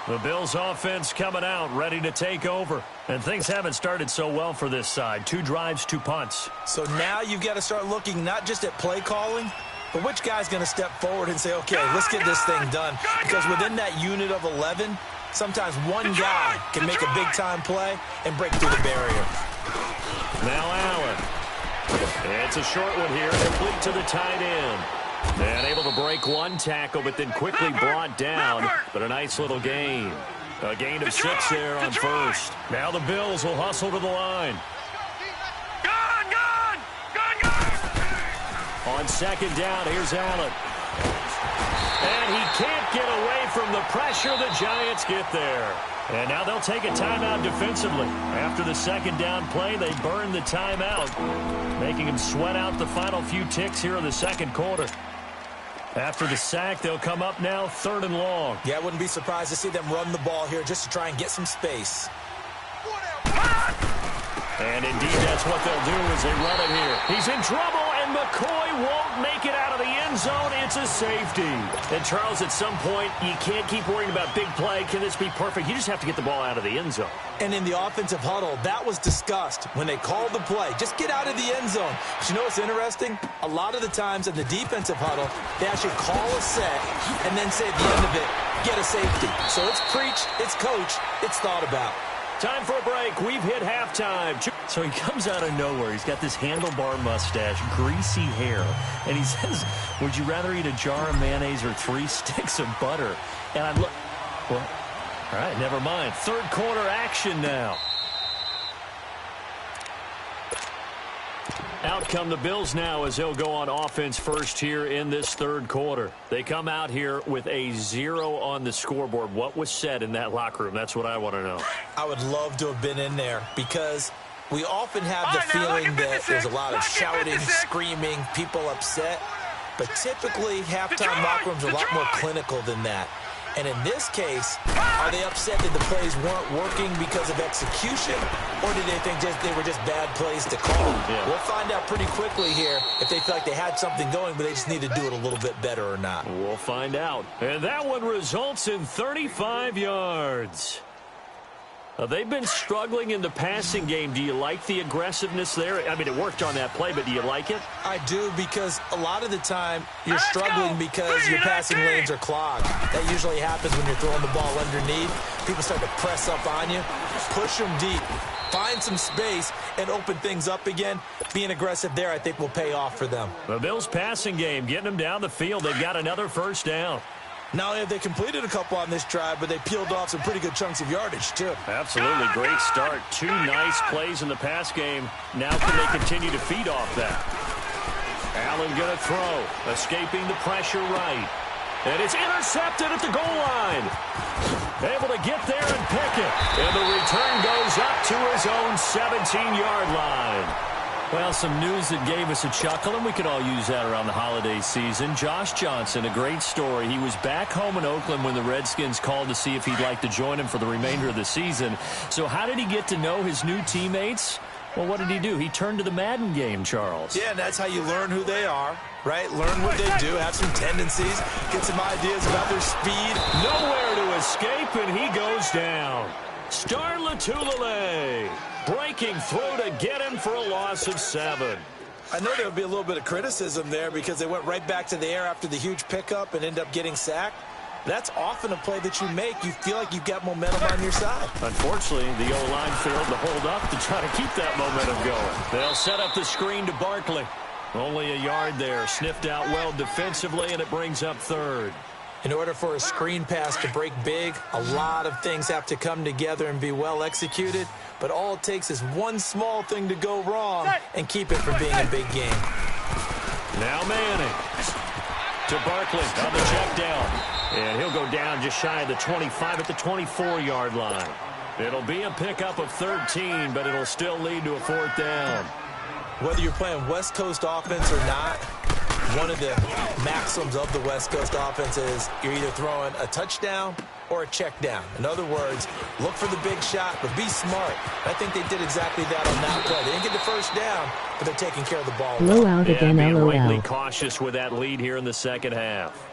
The Bills offense coming out, ready to take over. And things haven't started so well for this side. 2 drives, 2 punts. So now you've got to start looking not just at play calling, but which guy's going to step forward and say, okay, let's get this thing done. Because within that unit of 11, sometimes one guy can make a big-time play and break through the barrier. Now Allen. It's a short one here, complete to the tight end. And able to break one tackle, but then quickly brought down. But a nice little gain. A gain of 6 there on first. Now the Bills will hustle to the line. On second down, here's Allen. And he can't get away from the pressure. The Giants get there. And now they'll take a timeout defensively. After the second down play, they burn the timeout, making them sweat out the final few ticks here in the second quarter. After the sack, they'll come up now 3rd and long. Yeah, I wouldn't be surprised to see them run the ball here just to try and get some space. And indeed, that's what they'll do as they run it here. He's in trouble, and McCoy won't make it out of the end zone. It's a safety. And, Charles, at some point, you can't keep worrying about big play. Can this be perfect? You just have to get the ball out of the end zone. And in the offensive huddle, that was discussed when they called the play. Just get out of the end zone. But you know what's interesting? A lot of the times in the defensive huddle, they actually call a set and then say at the end of it, get a safety. So it's preached, it's coached, it's thought about. Time for a break. We've hit halftime. So he comes out of nowhere. He's got this handlebar mustache, greasy hair, and he says, would you rather eat a jar of mayonnaise or 3 sticks of butter? And I look, well, all right, never mind. Third quarter action now. Out come the Bills now as they'll go on offense first here in this third quarter. They come out here with a 0 on the scoreboard. What was said in that locker room? That's what I want to know. I would love to have been in there because we often have the feeling that there's a lot of shouting, screaming, people upset. But typically, halftime locker rooms are a lot more clinical than that. And in this case, are they upset that the plays weren't working because of execution, or did they think they were just bad plays to call? Yeah. We'll find out pretty quickly here if they feel like they had something going, but they just need to do it a little bit better or not. We'll find out. And that one results in 35 yards. They've been struggling in the passing game. Do you like the aggressiveness there? I mean, it worked on that play, but do you like it? I do, because a lot of the time you're struggling because your passing lanes are clogged. That usually happens when you're throwing the ball underneath. People start to press up on you. Push them deep. Find some space and open things up again. Being aggressive there, I think, will pay off for them. The Bills' passing game, getting them down the field. They've got another first down. Not only have they completed a couple on this drive, but they peeled off some pretty good chunks of yardage, too. Absolutely. Great start. 2 nice plays in the pass game. Now can they continue to feed off that? Allen going to throw. Escaping the pressure right. And it's intercepted at the goal line. Able to get there and pick it. And the return goes up to his own 17-yard line. Well, some news that gave us a chuckle, and we could all use that around the holiday season. Josh Johnson, a great story. He was back home in Oakland when the Redskins called to see if he'd like to join him for the remainder of the season. So how did he get to know his new teammates? Well, what did he do? He turned to the Madden game, Charles. Yeah, and that's how you learn who they are, right? Learn what they do, have some tendencies, get some ideas about their speed. Nowhere to escape, and he goes down. Star Latulippe breaking through to get him for a loss of 7. I know there would be a little bit of criticism there because they went right back to the air after the huge pickup and end up getting sacked. That's often a play that you make. You feel like you've got momentum on your side. Unfortunately, the O-line failed to hold up to try to keep that momentum going. They'll set up the screen to Barkley. Only a yard there. Sniffed out well defensively, and it brings up 3rd. In order for a screen pass to break big, a lot of things have to come together and be well executed. But all it takes is one small thing to go wrong and keep it from being a big game. Now Manning to Barkley on the check down. And he'll go down just shy of the 25 at the 24-yard line. It'll be a pickup of 13, but it'll still lead to a 4th down. Whether you're playing West Coast offense or not, one of the maxims of the West Coast offense is you're either throwing a touchdown or a check down. In other words, look for the big shot, but be smart. I think they did exactly that on that play. They didn't get the first down, but they're taking care of the ball. Blowout again, being LOL. rightly cautious with that lead here in the second half.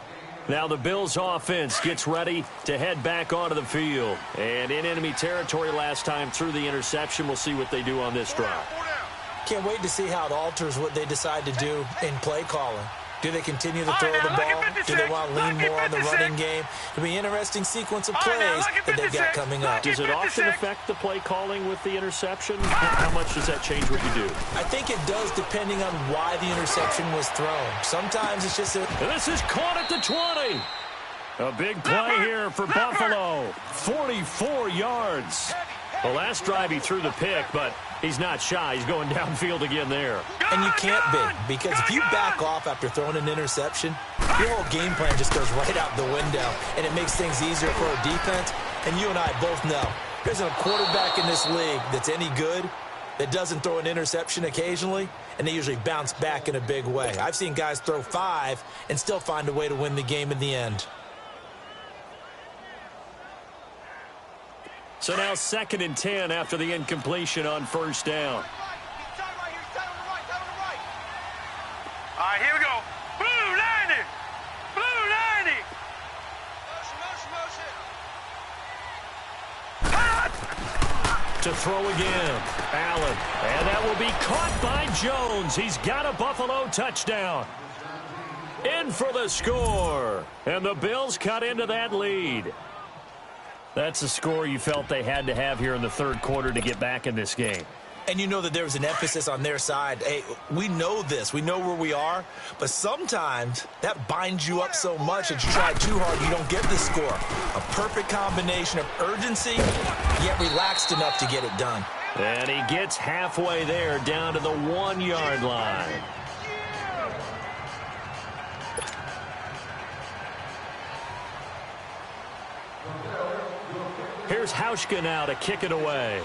Now the Bills offense gets ready to head back onto the field. And in enemy territory last time through the interception. We'll see what they do on this drive. Can't wait to see how it alters what they decide to do in play calling. Do they continue to throw the ball? Do they want to lean more on the running game? It'll be an interesting sequence of plays that they've got coming up. Does it often affect the play calling with the interception? How much does that change what you do? I think it does depending on why the interception was thrown. Sometimes it's just This is caught at the 20. A big play here for Buffalo. 44 yards. The last drive he threw the pick, but he's not shy. He's going downfield again there. And you can't be, because if you back off after throwing an interception, your whole game plan just goes right out the window, and it makes things easier for a defense. And you and I both know there's a quarterback in this league that's any good that doesn't throw an interception occasionally, and they usually bounce back in a big way. I've seen guys throw 5 and still find a way to win the game in the end. So now 2nd and 10 after the incompletion on 1st down. All right, here we go. Blue 90. Blue 90. Motion. To throw again. Allen. And that will be caught by Jones. He's got a Buffalo touchdown. In for the score. And the Bills cut into that lead. That's a score you felt they had to have here in the 3rd quarter to get back in this game. And you know that there was an emphasis on their side. Hey, we know this. We know where we are. But sometimes that binds you up so much that you try too hard, you don't get the score. A perfect combination of urgency, yet relaxed enough to get it done. And he gets halfway there, down to the 1-yard line. Here's Hauschka now to kick it away.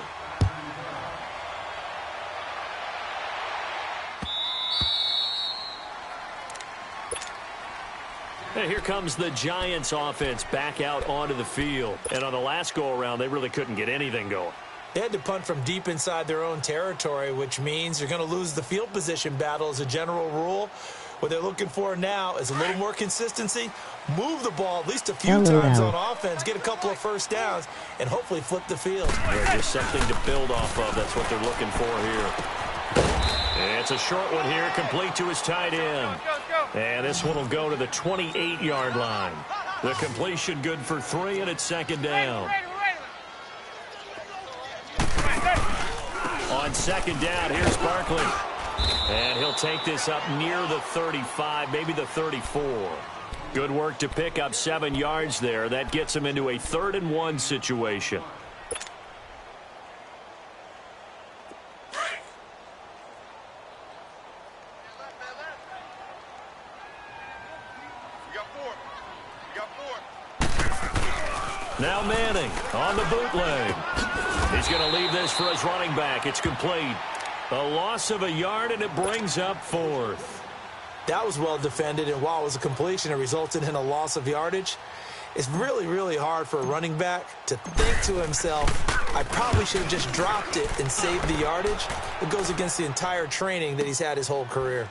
And here comes the Giants offense back out onto the field. And on the last go-around, they really couldn't get anything going. They had to punt from deep inside their own territory, which means you're going to lose the field position battle as a general rule. What they're looking for now is a little more consistency, move the ball at least a few times on offense, get a couple of first downs, and hopefully flip the field. Yeah, just something to build off of. That's what they're looking for here. And it's a short one here, complete to his tight end. And this one will go to the 28-yard line. The completion good for 3, and it's 2nd down. On 2nd down, here's Barkley. And he'll take this up near the 35, maybe the 34. Good work to pick up 7 yards there. That gets him into a 3rd and 1 situation. Now Manning on the bootleg. He's going to leave this for his running back. It's complete. A loss of a yard, and it brings up 4th. That was well defended, and while it was a completion, it resulted in a loss of yardage. It's really, really hard for a running back to think to himself, I probably should have just dropped it and saved the yardage. It goes against the entire training that he's had his whole career.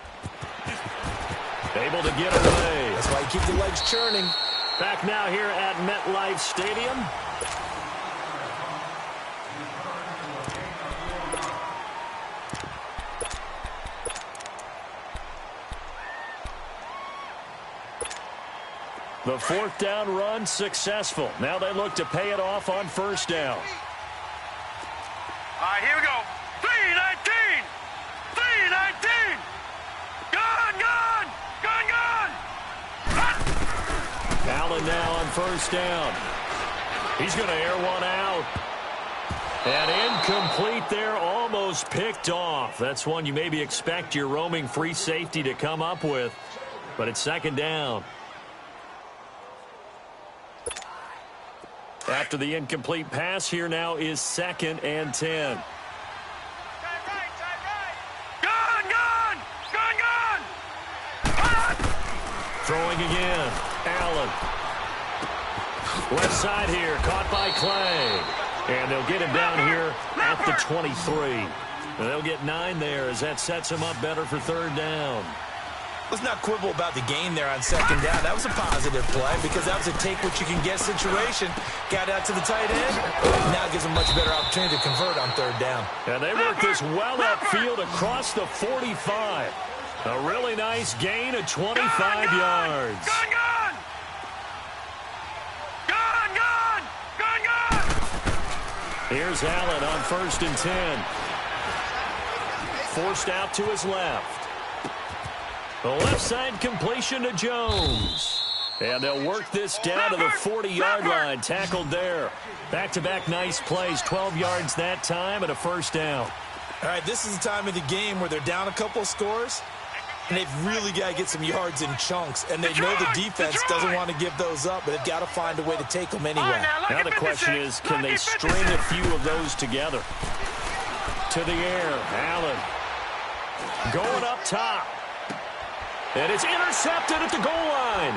Able to get away. That's why you keep the legs churning. Back now here at MetLife Stadium. The 4th down run successful. Now they look to pay it off on 1st down. All right, here we go. 3-19. 3-19. Gun. Allen now on 1st down. He's going to air one out. And incomplete there, almost picked off. That's one you maybe expect your roaming free safety to come up with, but it's second down. After the incomplete pass, here now is 2nd and 10. Throwing again. Allen. Left side here, caught by Clay. And they'll get him down here at the 23. And they'll get 9 there as that sets him up better for 3rd down. Let's not quibble about the gain there on 2nd down. That was a positive play because that was a take-what-you-can-get situation. Got out to the tight end. Now gives him a much better opportunity to convert on 3rd down. And they work this well upfield across the 45. A really nice gain of 25 yards. Here's Allen on 1st and 10. Forced out to his left. The left side completion to Jones. And they'll work this down to the 40-yard line. Tackled there. Back-to-back nice plays. 12 yards that time and a 1st down. All right, this is the time of the game where they're down a couple of scores, and they've really got to get some yards in chunks. And they know the defense doesn't want to give those up, but they've got to find a way to take them anyway. Now the question is, can they string a few of those together? To the air, Allen. Going up top. And it's intercepted at the goal line.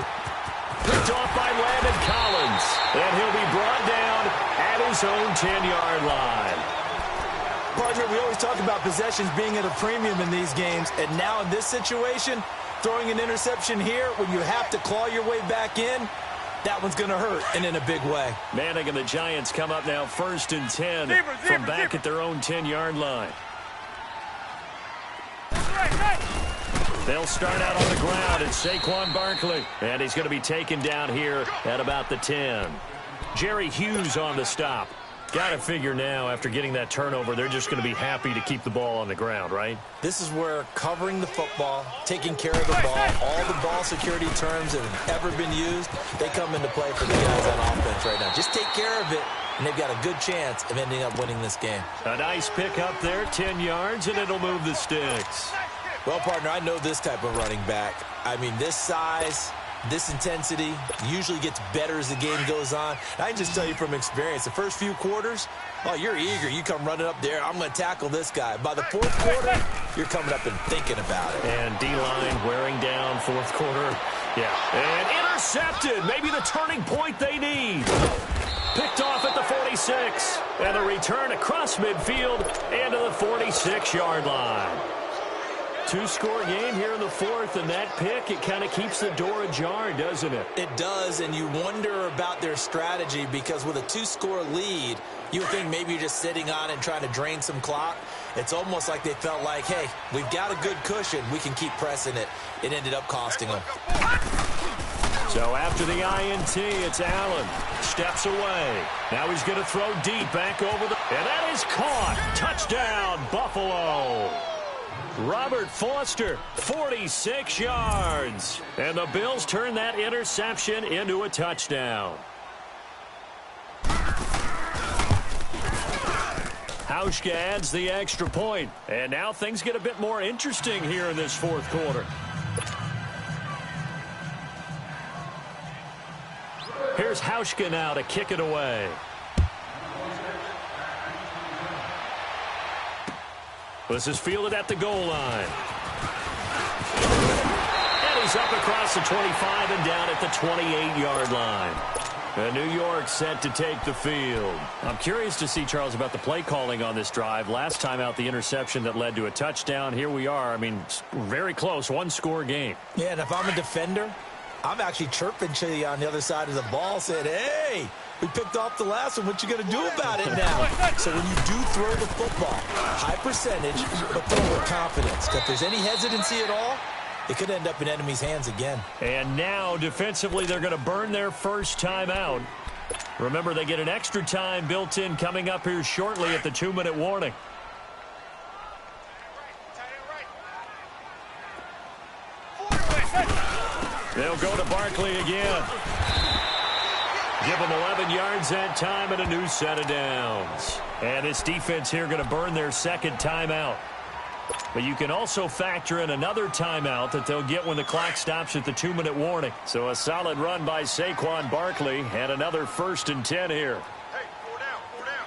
Picked off by Landon Collins. And he'll be brought down at his own 10-yard line. Partner, we always talk about possessions being at a premium in these games, and now in this situation, throwing an interception here when you have to claw your way back in, that one's going to hurt, and in a big way. Manning and the Giants come up now 1st and 10 from back at their own 10-yard line. They'll start out on the ground. It's Saquon Barkley, and he's going to be taken down here at about the 10. Jerry Hughes on the stop. Got to figure now, after getting that turnover, they're just going to be happy to keep the ball on the ground, right? This is where covering the football, taking care of the ball, all the ball security terms that have ever been used, they come into play for the guys on offense right now. Just take care of it, and they've got a good chance of ending up winning this game. A nice pick up there, 10 yards, and it'll move the sticks. Well, partner, I know this type of running back. I mean, this size, this intensity usually gets better as the game goes on. I can just tell you from experience, the first few quarters, oh, you're eager. You come running up there, I'm going to tackle this guy. By the 4th quarter, you're coming up and thinking about it. And D-line wearing down 4th quarter. Yeah. And intercepted. Maybe the turning point they need. Picked off at the 46. And a return across midfield and to the 46-yard line. 2-score game here in the 4th, and that pick, it kind of keeps the door ajar, doesn't it? It does, and you wonder about their strategy because with a 2-score lead, you would think maybe you're just sitting on it and trying to drain some clock. It's almost like they felt like, hey, we've got a good cushion. We can keep pressing it. It ended up costing them. So after the INT, it's Allen. Steps away. Now he's going to throw deep back over the... And that is caught. Touchdown, Buffalo. Robert Foster, 46 yards. And the Bills turn that interception into a touchdown. Hauschka adds the extra point. And now things get a bit more interesting here in this 4th quarter. Here's Hauschka now to kick it away. This is fielded at the goal line. And he's up across the 25 and down at the 28-yard line. And New York set to take the field. I'm curious to see, Charles, about the play calling on this drive. Last time out, the interception that led to a touchdown. Here we are. I mean, very close, 1-score game. Yeah, and if I'm a defender, I'm actually chirping to you on the other side of the ball, saying, hey, we picked off the last one. What you going to do about it now? So when you do throw the football, high percentage, but throw with confidence. If there's any hesitancy at all, it could end up in enemy's hands again. And now, defensively, they're going to burn their first time out. Remember, they get an extra time built in coming up here shortly at the 2-minute warning. They'll go to Barkley again. Give them 11 yards that time and a new set of downs. And this defense here going to burn their second timeout. But you can also factor in another timeout that they'll get when the clock stops at the 2-minute warning. So a solid run by Saquon Barkley and another 1st and 10 here. Hey, 4 down, 4 down.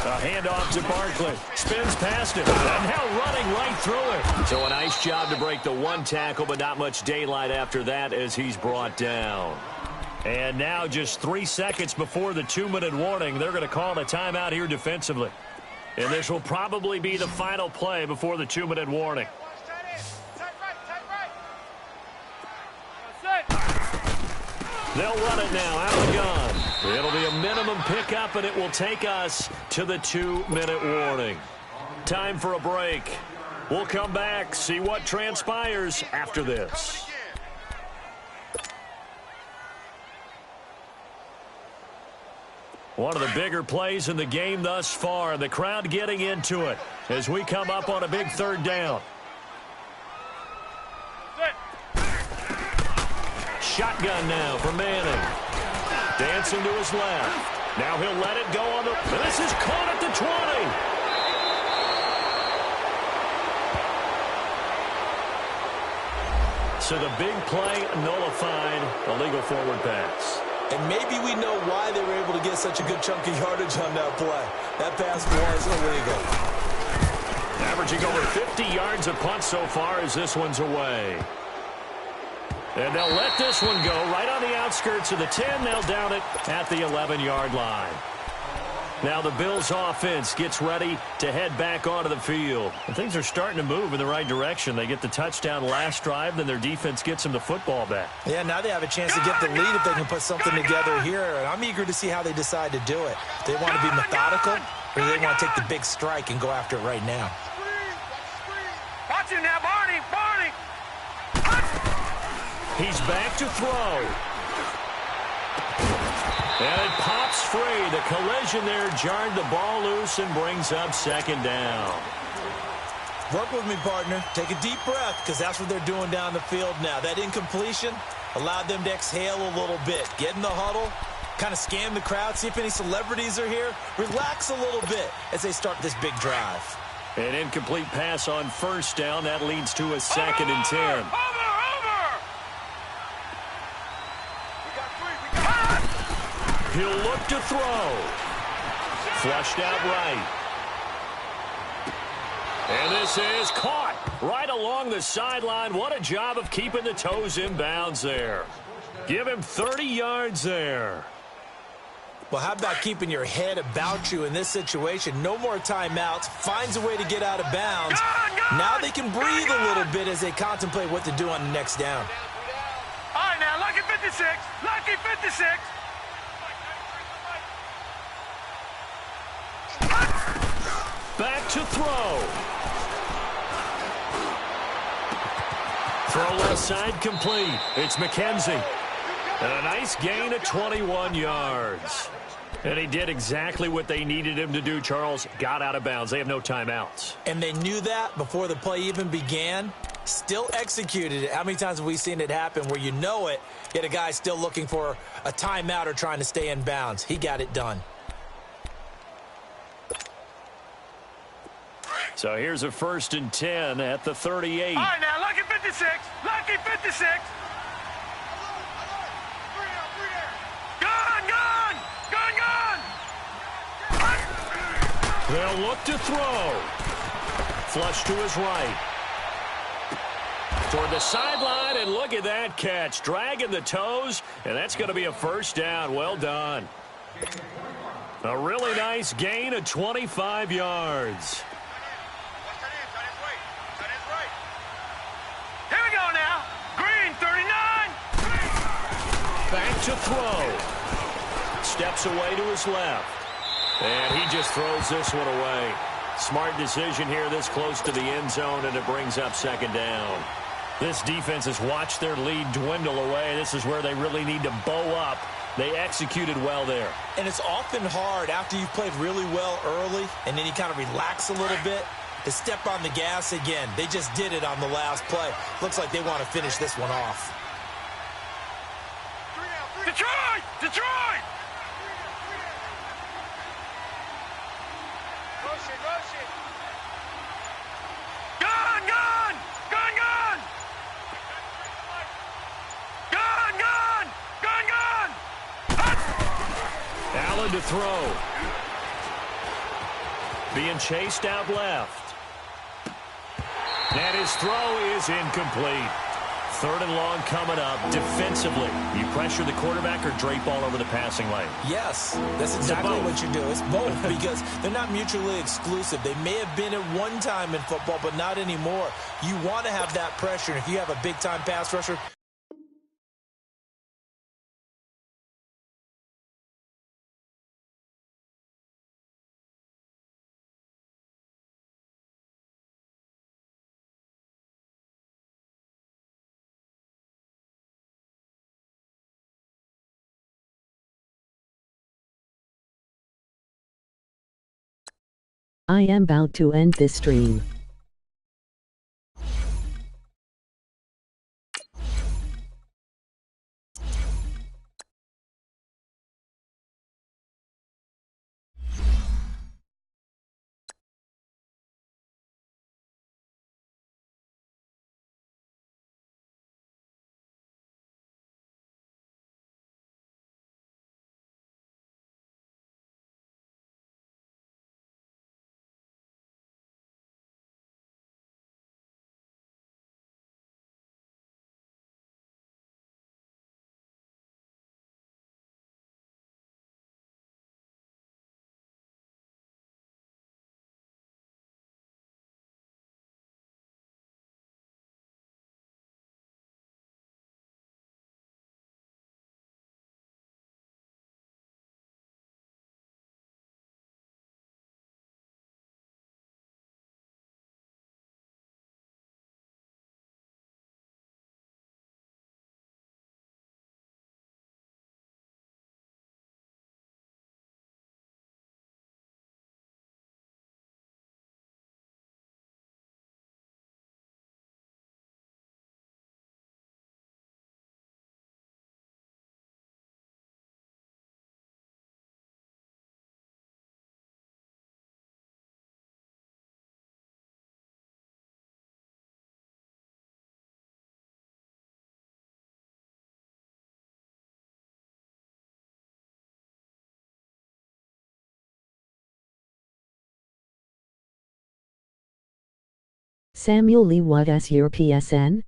A handoff to Barkley. Spins past him. And now running right through it. So a nice job to break the one tackle, but not much daylight after that as he's brought down. And now just 3 seconds before the 2-minute warning, they're going to call a timeout here defensively. And this will probably be the final play before the 2-minute warning. They'll run it now out of the gun. It'll be a minimum pickup, and it will take us to the 2-minute warning. Time for a break. We'll come back, see what transpires after this. One of the bigger plays in the game thus far. The crowd getting into it as we come up on a big 3rd down. Shotgun now for Manning. Dancing to his left. Now he'll let it go on the... This is caught at the 20. So the big play nullified, a legal forward pass. And maybe we know why they were able to get such a good chunk of yardage on that play. That pass was illegal. Averaging over 50 yards a punt so far as this one's away. And they'll let this one go right on the outskirts of the 10. They'll down it at the 11-yard line. Now the Bills offense gets ready to head back onto the field. And things are starting to move in the right direction. They get the touchdown last drive, then their defense gets them the football back. Yeah, now they have a chance to get the lead if they can put something together here. And I'm eager to see how they decide to do it. Do they want to be methodical, or do they want to take the big strike and go after it right now? Watch him now, Barney! Barney! He's back to throw. And it pops free. The collision there jarred the ball loose and brings up 2nd down. Work with me, partner. Take a deep breath, because that's what they're doing down the field now. That incompletion allowed them to exhale a little bit. Get in the huddle, kind of scan the crowd, see if any celebrities are here. Relax a little bit as they start this big drive. An incomplete pass on 1st down. That leads to a 2nd and 10. He'll look to throw. Flushed out right. And this is caught right along the sideline. What a job of keeping the toes in bounds there. Give him 30 yards there. Well, how about keeping your head about you in this situation? No more timeouts. Finds a way to get out of bounds. Now they can breathe a little bit as they contemplate what to do on the next down. All right, now, lucky 56. Lucky 56. Back to throw. Throw left side complete. It's McKenzie. And a nice gain of 21 yards. And he did exactly what they needed him to do, Charles. Got out of bounds. They have no timeouts. And they knew that before the play even began. Still executed it. How many times have we seen it happen where you know it, yet a guy still looking for a timeout or trying to stay in bounds? He got it done. So here's a 1st and 10 at the 38. All right, now, lucky 56. Lucky 56. Gun, gun! Gun, gun! They'll look to throw. Flush to his right. Toward the sideline, and look at that catch. Dragging the toes, and that's going to be a 1st down. Well done. A really nice gain of 25 yards. Back to throw. Steps away to his left. And he just throws this one away. Smart decision here this close to the end zone, and it brings up 2nd down. This defense has watched their lead dwindle away. This is where they really need to bow up. They executed well there. And it's often hard after you've played really well early and then you kind of relax a little bit to step on the gas again. They just did it on the last play. Looks like they want to finish this one off. Detroit! Detroit! Motion, motion. Gun, gun! Gun, gun! Gun, gun! Gun, gun! Allen to throw. Being chased out left. And his throw is incomplete. 3rd and long coming up. Defensively, you pressure the quarterback or drape all over the passing lane? Yes, that's exactly what you do. It's both because they're not mutually exclusive. They may have been at one time in football, but not anymore. You want to have that pressure. And if you have a big-time pass rusher, I am about to end this stream. Samuel Lee, what is your PSN?